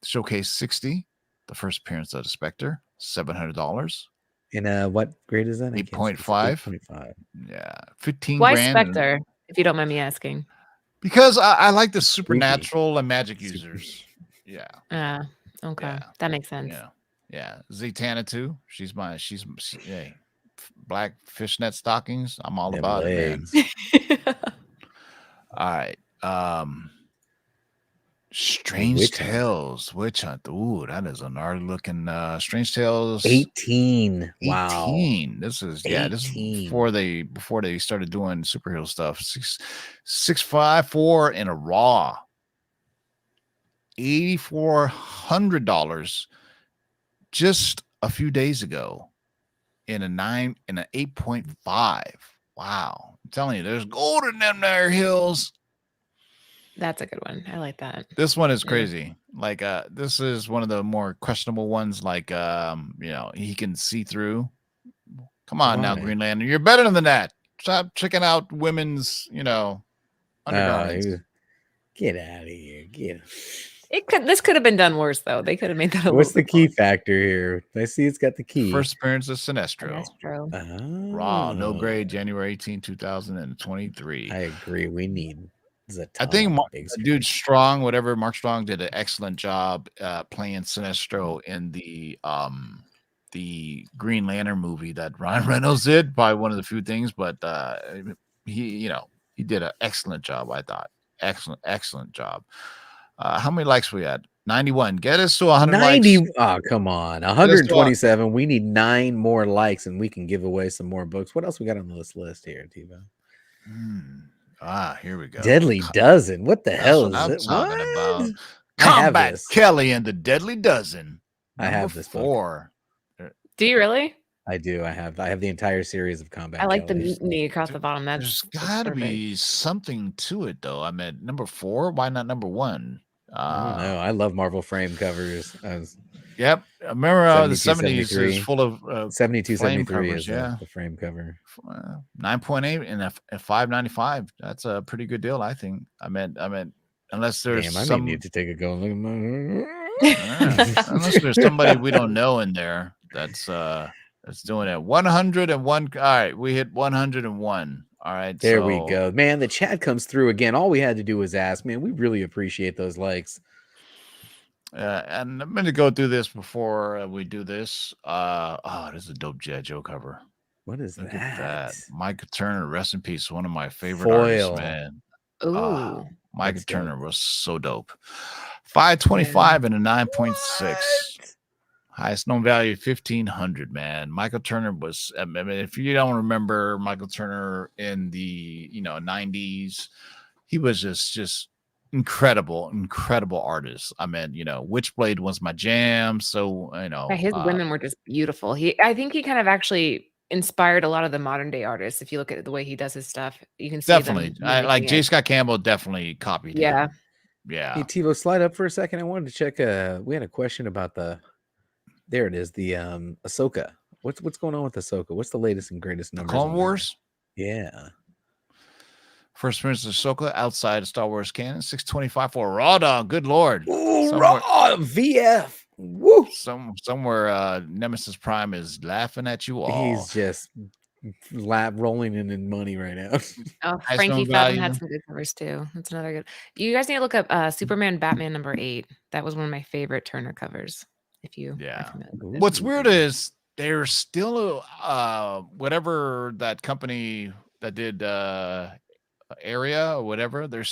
S1: Showcase 60, the first appearance of the Spectre, $700.
S3: And what grade is that?
S1: 8.5.
S3: 8.5.
S1: Yeah, 15
S2: Why
S1: grand.
S2: Spectre, if you don't mind me asking?
S1: Because I like the supernatural and magic users. Yeah.
S2: Okay.
S1: Yeah.
S2: That makes sense.
S1: Yeah. Zatanna too. She's hey, black fishnet stockings. I'm all
S3: Them
S1: about
S3: legs.
S1: it, man. All right. Strange
S3: Witch Hunt.
S1: Tales. Witch Hunt. Ooh, that is a gnarly looking Strange Tales.
S3: 18. Wow.
S1: 18. This is this is
S3: 18.
S1: before they started doing superhero stuff. 654 in a raw. $8,400 just a few days ago in an 8.5. Wow. I'm telling you, there's gold in them there hills.
S2: That's a good one. I like that.
S1: This one is
S2: Yeah.
S1: crazy. Like this is one of the more questionable ones. Like he can see through. Come on now,
S3: Why?
S1: Green Lantern. You're better than that. Stop checking out women's, undergarments.
S3: Get out of here.
S2: This could have been done worse though. They could have made that a
S3: What's the
S2: little
S3: key factor here? I see it's got the key.
S1: First appearance of Sinestro.
S2: Astro.
S1: Raw, no
S3: Oh.
S1: grade, January 18, 2023.
S3: I agree. We need
S1: I think dude Strong, whatever, Mark Strong did an excellent job playing Sinestro in the Green Lantern movie that Ryan Reynolds did. Probably one of the few things, but he did an excellent job. I thought excellent job. How many likes we had? 91. Get us to 100
S3: 90.
S1: likes.
S3: Oh, come on. 127. We need 9 more likes and we can give away some more books. What else we got on this list here, Tivo?
S1: Here we go.
S3: Deadly Dozen. What the hell is
S1: I'm
S3: it?
S1: talking about.
S3: I have
S1: Combat
S3: this.
S1: Kelly and the Deadly Dozen.
S3: I have this book.
S1: 4.
S2: Do you really?
S3: I do. I have the entire series of Combat
S2: I like the
S3: Kelly.
S2: mutiny across the bottom.
S1: There's
S2: That's
S1: got to
S2: perfect.
S1: be something to it, though. I mean, number 4. Why not number 1?
S3: I don't know. I love Marvel frame covers.
S1: Yep. I remember the
S3: 72,
S1: 70s
S3: 73.
S1: is full of
S3: 72,
S1: flame
S3: 73
S1: covers,
S3: is
S1: yeah.
S3: the frame cover.
S1: 9.8 and a $5.95. That's a pretty good deal, I think. I meant, unless there's
S3: Damn, I
S1: some,
S3: may need to take a go and look at my.
S1: unless there's somebody we don't know in there that's doing it. 101. All right, we hit 101. All right,
S3: There we go, man. The chat comes through again. All we had to do was ask, man. We really appreciate those likes.
S1: And I'm going to go through this before we do this. This is a dope G.I. Joe cover.
S3: What is
S1: Look
S3: that?
S1: at that. Micah Turner, rest in peace. One of my favorite
S3: Foil.
S1: artists, man.
S2: Ooh.
S1: Micah
S3: That's
S1: Turner
S3: dope.
S1: was so dope. 525 and a 9.6. Highest known value 1500. Man, Michael Turner was. I mean, if you don't remember Michael Turner in the 90s, he was just incredible artist. I mean, Witchblade was my jam. So
S2: Yeah, his women were just beautiful. I think he kind of actually inspired a lot of the modern day artists. If you look at the way he does his stuff, you can see
S1: definitely.
S2: them
S1: I like
S2: mimicking
S1: J.
S2: it.
S1: Scott Campbell. Definitely copied
S2: Yeah.
S1: him. Yeah.
S3: Hey, Tivo, slide up for a second. I wanted to check. We had a question about there it is, the Ahsoka. What's going on with Ahsoka? What's the latest and greatest
S1: The
S3: numbers?
S1: Clone
S3: on
S1: Wars.
S3: her? Yeah.
S1: First appearance of Ahsoka outside of Star Wars canon. 625 for Raw Dog. Good Lord.
S3: Ooh, raw VF. Woo.
S1: Somewhere Nemesis Prime is laughing at you all.
S3: He's just rolling in money right now.
S2: Oh,
S1: Highest
S2: Frankie
S1: known
S2: Fathom
S1: value.
S2: had some good covers too. That's another good. You guys need to look up Superman Batman #8. That was one of my favorite Turner covers. If you
S1: Yeah.
S2: are familiar with it.
S1: What's weird is there's still whatever that company that did area or whatever, they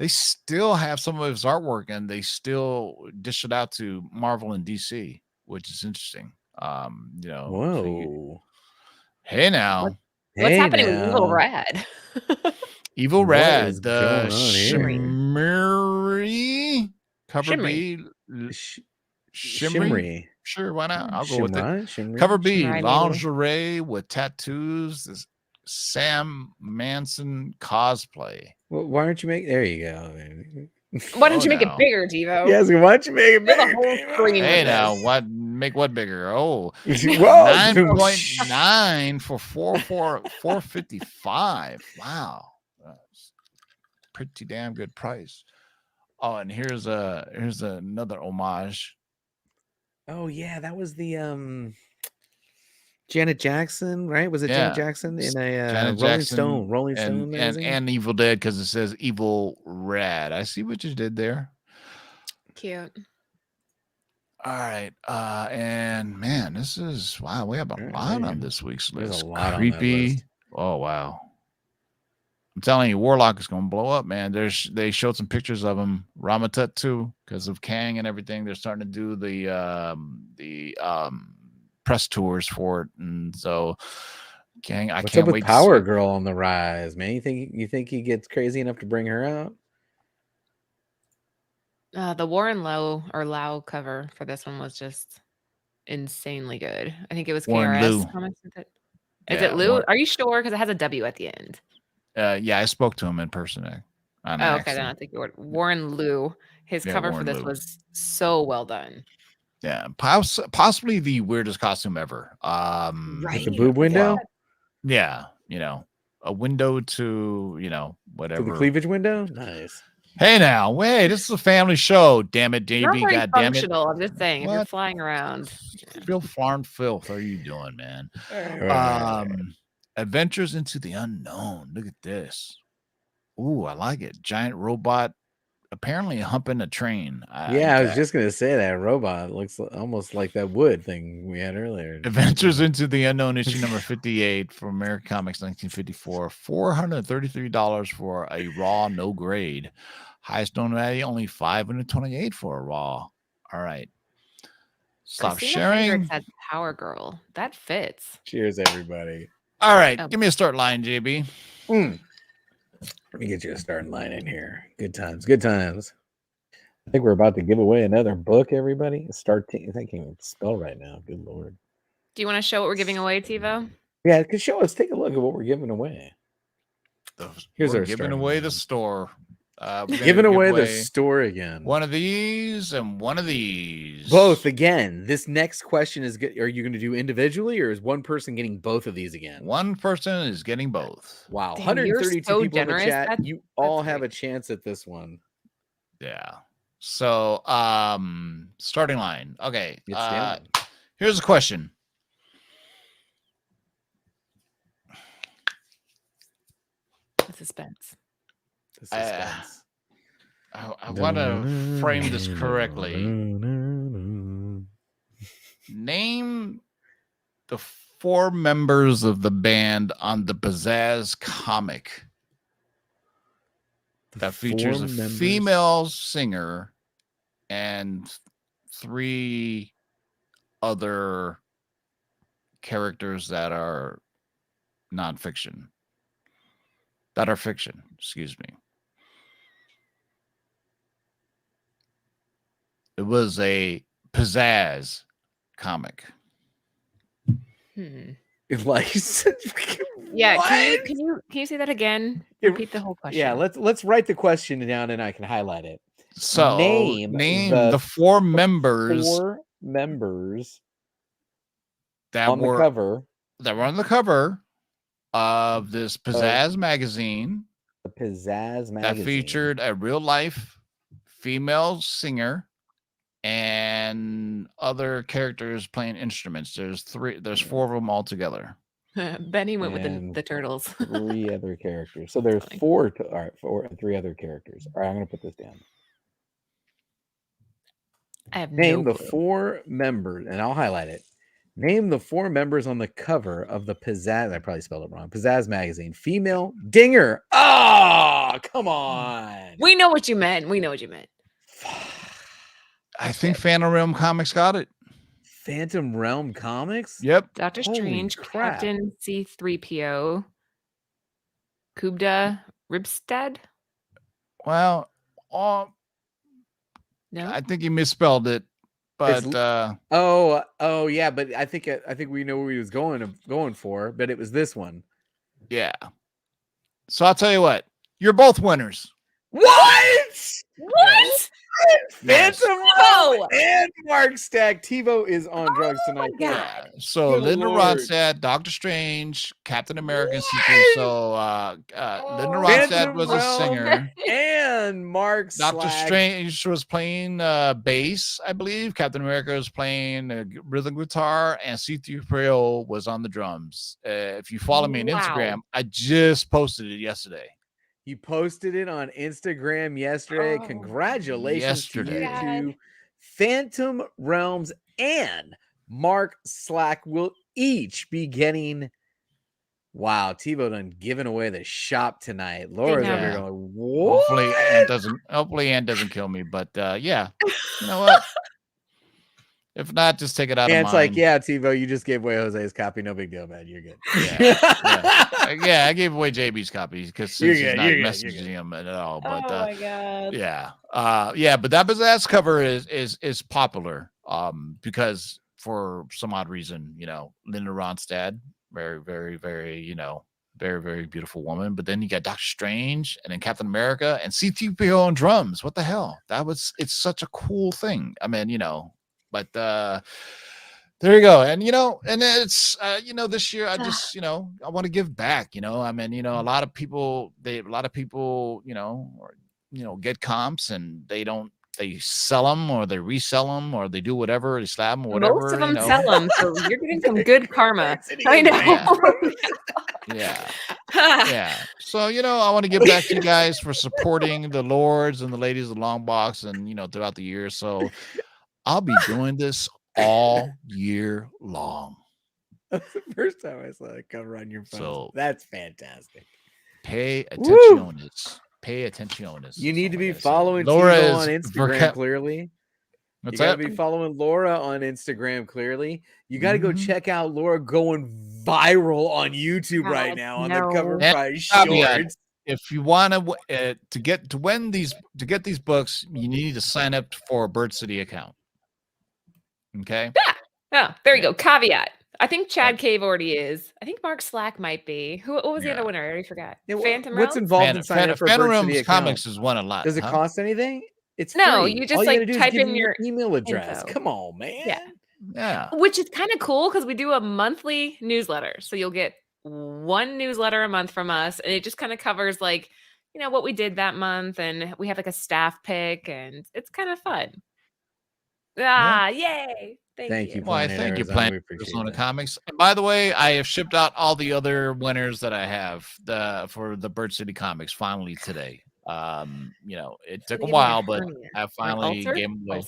S1: still have some of his artwork and they still dish it out to Marvel and DC, which is interesting.
S3: Whoa.
S1: Hey now.
S2: What's happening with Evil
S3: now.
S2: Rad?
S1: Evil
S3: What
S1: Rad,
S3: is
S1: the
S3: going on here?
S1: Shimmery cover
S2: Shimmery.
S1: B.
S3: Shimmery.
S1: Shimmery? Sure, why not? I'll go with it.
S3: Shimmery.
S1: Cover B,
S2: Shimmery, maybe.
S1: lingerie with tattoos. This Sam Manson cosplay.
S3: Well, why aren't you making? There you go.
S2: Why don't you make
S1: now.
S2: it bigger, Devo?
S3: Yes, why don't you make it
S2: Fill the
S3: bigger?
S2: whole screen
S1: Hey
S2: with
S1: now,
S2: this.
S1: what make what bigger? Oh,
S3: Whoa.
S1: 9.9 for 455. Wow. That's pretty damn good price. Oh, and here's another homage.
S3: Oh yeah, that was the Janet Jackson, right? Was it
S1: Yeah.
S3: Janet Jackson in a
S1: Janet
S3: Rolling
S1: Jackson
S3: Stone magazine?
S1: and Evil Dead because it says Evil Rad. I see what you did there.
S2: Cute.
S1: All right. And man, this is wow. We have a lot on this week's
S3: There's
S1: list.
S3: a lot on that
S1: Creepy.
S3: list.
S1: Oh wow. I'm telling you, Warlock is gonna blow up, man. They showed some pictures of him, Ramatut too, because of Kang and everything. They're starting to do the press tours for it, and so Kang, I
S3: What's
S1: can't
S3: up with
S1: wait.
S3: Power
S1: to see.
S3: Girl on the rise, man? You think he gets crazy enough to bring her out?
S2: The Warren Lau cover for this one was just insanely good. I think it was
S1: Warren
S2: KRS
S1: Lou.
S2: comments with it. Is
S1: Yeah,
S2: it Lou?
S1: Warren-
S2: Are you sure? Because it has a W at the end.
S1: Yeah, I spoke to him in person. On
S2: Oh, okay. Then
S1: accident.
S2: I think you're Warren Lou. His
S1: Yeah,
S2: cover
S1: Warren
S2: for this
S1: Lou.
S2: was so well done.
S1: Yeah, possibly the weirdest costume ever.
S3: With the boob window?
S1: Yeah, a window to whatever.
S3: To the cleavage window? Nice.
S1: Hey now, wait, this is a family show. Damn it,
S2: Not
S1: JB.
S2: very
S1: God damn it.
S2: functional. I'm just saying, if you're
S1: What?
S2: flying around.
S1: Real farm filth are you doing, man? Adventures into the unknown. Look at this. Ooh, I like it. Giant robot apparently humping a train.
S3: Yeah, I was just gonna say that robot looks almost like that wood thing we had earlier.
S1: Adventures into the Unknown, issue number 58 from American Comics 1954. $433 for a raw, no grade. Highest known value, only $528 for a raw. All right. Stop
S2: Christina
S1: sharing.
S2: Hendricks had Power Girl. That fits.
S3: Cheers, everybody.
S1: All right.
S2: Oh.
S1: Give me a start line, JB.
S3: Let me get you a starting line in here. Good times. Good times. I think we're about to give away another book, everybody. I can't even spell right now. Good Lord.
S2: Do you want to show what we're giving away, TiVo?
S3: Yeah, because show us. Take a look at what we're giving away. Here's
S1: We're
S3: our
S1: giving
S3: starting
S1: away
S3: line.
S1: the store. We're gonna
S3: Giving
S1: give
S3: away the store again.
S1: One of these and one of these.
S3: Both again. This next question is: are you going to do individually, or is one person getting both of these again?
S1: One person is getting both.
S3: Wow,
S2: Damn, you're
S3: 132
S2: so
S3: people
S2: generous.
S3: in the chat.
S2: That's-
S3: You all
S2: that's
S3: have
S2: great.
S3: a chance at this one.
S1: Yeah. So, starting line. Okay.
S3: It's down.
S1: Here's a question.
S2: The suspense.
S3: The suspense.
S1: I want to frame this correctly. Name the 4 members of the band on the Pizzazz comic that features a female singer and 3 other characters that are nonfiction. That are fiction, excuse me. It was a pizzazz comic.
S3: Like,
S2: Yeah,
S3: what?
S2: can you say that again?
S3: Yeah,
S2: Repeat the whole question.
S3: Yeah, let's write the question down and I can highlight it.
S1: So
S3: Name
S1: the 4 members
S3: 4 members
S1: that
S3: on the
S1: were
S3: cover.
S1: that were on the cover of this pizzazz magazine
S3: The Pizzazz magazine
S1: that featured a real life female singer and other characters playing instruments. There's 4 of them all together.
S2: Benny went with
S3: And
S2: the turtles.
S3: 3 other characters. So there's
S2: Funny.
S3: 4 all right, 4 and 3 other characters. All right, I'm gonna put this down.
S2: I have
S3: Name
S2: no
S3: the
S2: clue.
S3: 4 members, and I'll highlight it. Name the 4 members on the cover of the Pizzazz. I probably spelled it wrong. Pizzazz magazine. Female Dinger. Oh, come on.
S2: We know what you meant. We know what you meant.
S1: I think Phantom Realm Comics got it.
S3: Phantom Realm Comics?
S1: Yep.
S2: Doctor
S3: Holy
S2: Strange,
S3: crap.
S2: Captain C-3PO, Kubda Ribstead.
S1: Well,
S2: No,
S1: I think he misspelled it, but
S3: Oh yeah, but I think we know where he was going for, but it was this one.
S1: yeah. So I'll tell you what, you're both winners.
S3: What?
S2: what?
S3: Phantom
S2: No!
S3: Realm and Mark Stack. TiVo is on drugs tonight.
S2: God.
S1: Yeah. So
S3: Good
S1: Linda
S3: Lord.
S1: Ronstadt, Doctor Strange, Captain America,
S3: What?
S1: C3. So Linda Ronstadt
S3: Phantom
S1: was a
S3: Realm
S1: singer.
S3: And Mark
S1: Doctor
S3: Slag.
S1: Strange was playing bass, I believe. Captain America was playing rhythm guitar, and C3PO was on the drums. If you follow me on
S2: Wow.
S1: Instagram, I just posted it yesterday.
S3: You posted it on Instagram yesterday.
S2: Oh,
S3: Congratulations to you
S1: yesterday.
S3: two. Phantom Realms and Mark Slack will each be getting. Wow, TiVo done giving away the shop tonight. Laura's over here
S1: Yeah.
S3: going, what?
S1: Hopefully Ann doesn't kill me, but yeah. You know what? If not, just take it out
S3: And
S1: of
S3: it's
S1: mine.
S3: like, yeah, TiVo, you just gave away Jose's copy. No big deal, man. You're good.
S1: Yeah, I gave away JB's copy because
S3: You're
S1: he's
S3: good,
S1: not
S3: you're good,
S1: messaging
S3: you're good.
S1: him at all.
S2: Oh
S1: But
S2: my god.
S1: yeah, but that pizzazz cover is popular because for some odd reason, Linda Ronstadt, very, very, very, very, very beautiful woman. But then you got Doctor Strange and then Captain America and C-3PO on drums. What the hell? It's such a cool thing. I mean, but there you go. And and it's this year I just I want to give back. I mean, a lot of people get comps and they sell them or they resell them or they do whatever, they slab them or whatever.
S2: Most of them sell them, so you're getting some good karma.
S3: Sitting
S2: I
S3: in my
S2: know.
S1: Yeah. So, I want to give back to you guys for supporting the lords and the ladies of the long box and, throughout the year. So I'll be doing this all year long.
S3: That's the first time I saw it cover on your phone.
S1: So
S3: that's fantastic.
S1: Pay attentiones. Pay attentiones.
S3: You need to be
S1: That's all I
S3: following
S1: gotta say.
S3: Laura on Instagram clearly.
S1: What's
S3: You got to
S1: that?
S3: be following Laura on Instagram clearly. You got to go
S1: Mhm.
S3: check out Laura going viral on YouTube right
S2: God,
S3: now on
S2: no.
S3: the cover
S1: And
S3: price
S1: caveat,
S3: shorts.
S1: If you want to get these books, you need to sign up for a Bird City account. Okay.
S2: Oh, there you go. Caveat. I think Chad Cave already is. I think Mark Slack might be. What was the
S1: Yeah.
S2: other winner? I already forgot.
S3: Yeah,
S2: Phantom
S3: what's
S2: Realms?
S3: involved in signing up for a
S1: Phantom
S3: Bird City
S1: Realms
S3: account?
S1: Comics has won a lot.
S3: Does it
S1: huh?
S3: cost anything? It's
S2: No,
S3: free.
S2: you just,
S3: All
S2: like,
S3: gotta do is
S2: type
S3: give
S2: in
S3: me your
S2: your
S3: email address.
S2: info.
S3: Come on, man.
S2: Yeah.
S1: Yeah.
S2: Which is kind of cool because we do a monthly newsletter. So you'll get one newsletter a month from us. And it just kind of covers what we did that month. And we have a staff pick and it's kind of fun. Yay.
S3: Thank you.
S1: Well, I
S3: Planet
S1: thank you,
S3: Arizona.
S1: Planet
S3: We appreciate
S1: Arizona
S3: that.
S1: Comics. And by the way, I have shipped out all the other winners that I have for the Bird City Comics finally today. It took a while, but I finally gave them away.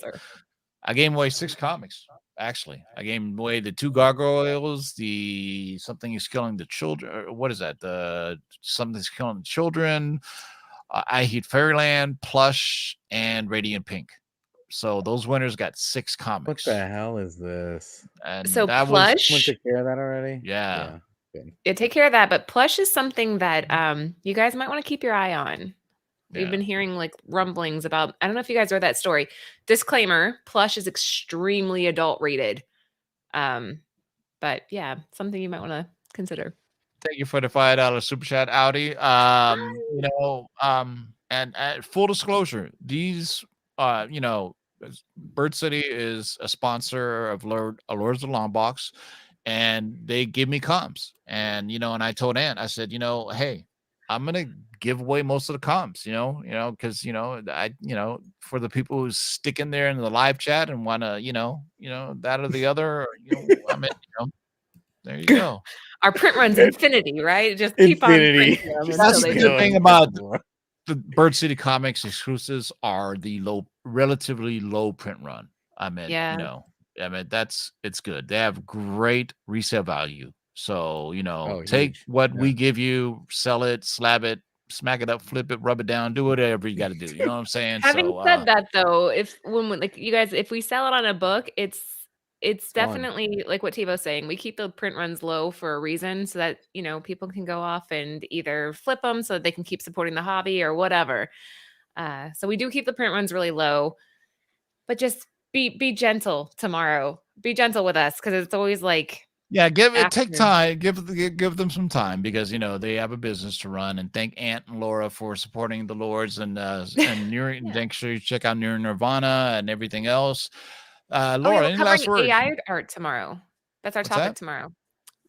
S1: I gave away 6 comics. Actually, I gave away the 2 gargoyles, the something is killing the children. What is that? The something's killing the children. I Heat Fairyland, Plush, and Radiant Pink. So those winners got 6
S3: What
S1: comics.
S3: the hell is this?
S1: And
S2: So
S1: that
S3: Someone
S2: plush,
S3: took care of that already?
S1: Yeah.
S3: Good.
S2: yeah, take care of that. But plush is something that you guys might want to keep your eye on. We've
S1: Yeah.
S2: been hearing like rumblings about. I don't know if you guys read that story. Disclaimer: plush is extremely adult rated. But yeah, something you might want to consider.
S1: Thank you for the $5 super chat, Audi. And full disclosure, these, Bird City is a sponsor of Lords of the Long Box, and they give me comps. And and I told Ant, I said, hey, I'm gonna give away most of the comps, because for the people who stick in there in the live chat and want to, that or the other, there you go.
S2: Our print runs infinity, right? Just keep
S3: Infinity.
S2: on printing
S1: That's
S2: until
S1: the
S2: they
S1: good
S2: do.
S1: thing about the Bird City Comics exclusives are the relatively low print run.
S2: Yeah.
S1: It's good. They have great resale value. So, take
S3: huge.
S1: what we
S3: Yeah.
S1: give you, sell it, slab it, smack it up, flip it, rub it down, do whatever you got to do. You know what I'm saying?
S2: Having
S1: So,
S2: said that, though, if you guys, if we sell it on a book, it's
S3: gone.
S2: definitely like what Tivo's saying. We keep the print runs low for a reason, so that people can go off and either flip them so that they can keep supporting the hobby or whatever. So we do keep the print runs really low, but just be gentle tomorrow. Be gentle with us, because it's always like,
S1: yeah, take
S2: after.
S1: time, give them some time, because they have a business to run. And thank Ant and Laura for supporting the Lords and make sure you check out Near Nirvana and everything else. Laura,
S2: we're
S1: any last
S2: covering
S1: words?
S2: AI art tomorrow. That's our
S1: What's
S2: topic
S1: that?
S2: tomorrow.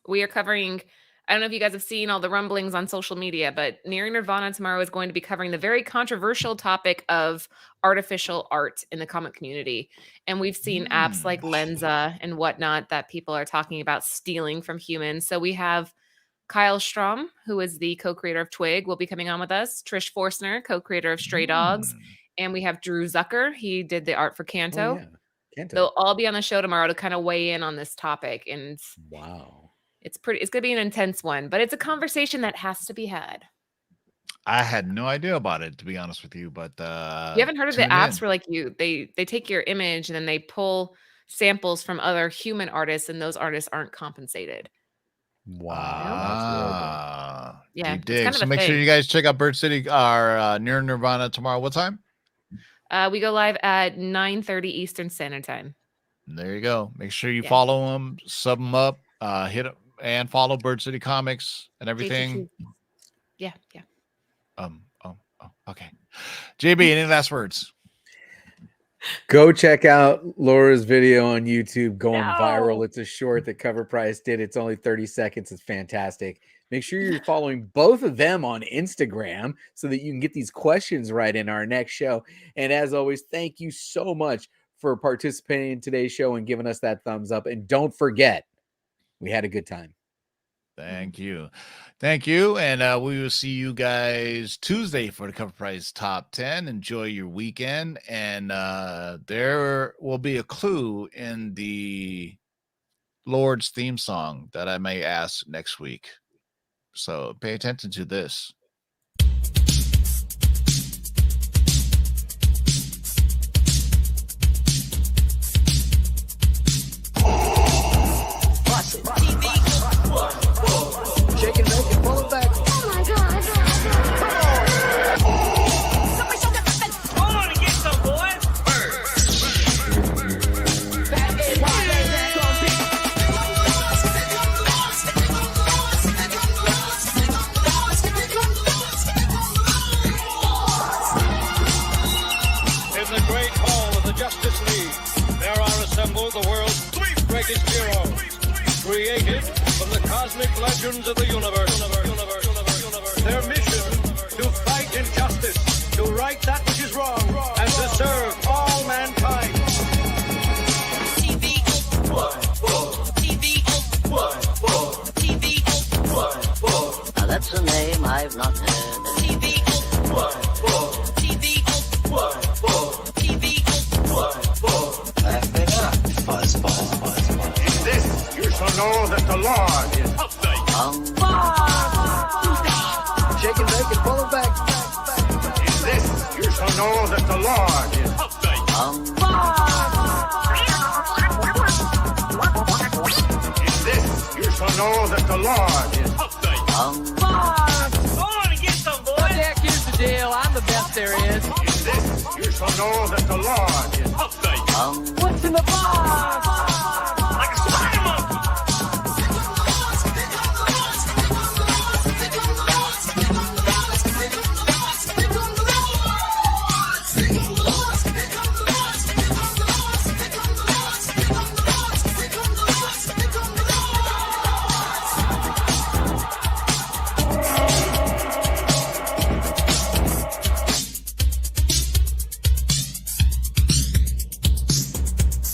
S2: We are covering. I don't know if you guys have seen all the rumblings on social media, but Near Nirvana tomorrow is going to be covering the very controversial topic of artificial art in the comic community. And we've seen apps like Lenza and whatnot that people are talking about stealing from humans. So we have Kyle Strom, who is the co-creator of Twig, will be coming on with us. Trish Forstner, co-creator of Stray Dogs. And we have Drew Zucker. He did the art for Kanto.
S3: Oh, yeah. Kanto.
S2: They'll all be on the show tomorrow to kind of weigh in on this topic. And
S3: Wow.
S2: it's going to be an intense one, but it's a conversation that has to be had.
S1: I had no idea about it, to be honest with you, but
S2: You haven't heard of the apps where they take your image and then they pull samples from other human artists, and those artists aren't compensated.
S3: Wow.
S2: Yeah,
S1: Deep
S2: it's
S1: dig.
S2: kind of
S1: So
S2: a
S1: make sure
S2: thing.
S1: you guys check out Bird City or Near Nirvana tomorrow. What time?
S2: We go live at 9:30 Eastern Standard Time.
S1: There you go. Make sure you
S2: Yeah.
S1: follow them, sub them up, hit and follow Bird City Comics and everything.
S2: Yeah.
S1: Okay. JB, any last words?
S3: Go check out Laura's video on YouTube going viral. It's a short that CovrPrice did. It's only 30 seconds. It's fantastic. Make sure you're following both of them on Instagram so that you can get these questions right in our next show. And as always, thank you so much for participating in today's show and giving us that thumbs up. And don't forget, we had a good time.
S1: Thank you. And we will see you guys Tuesday for the CovrPrice Top 10. Enjoy your weekend. And there will be a clue in the Lord's theme song that I may ask next week. So pay attention to this.
S7: Shake and make it, pull it back. Oh my God.
S4: I want to get some, boys.
S8: In the great hall of the Justice League, there are assembled the world's three greatest heroes, created from the cosmic legends of the universe. Their mission, to fight injustice, to right that which is wrong, and to serve all mankind.
S7: Now that's a name I've not heard.
S8: In this, you shall know that the Lord is upright.
S7: Shake and make it, pull it back.
S8: In this, you shall know that the Lord is upright. know that the Lord is update.
S7: Come on and get some, boys. Jack, here's the deal. I'm the best there is.
S8: In this, you shall know that the Lord is update.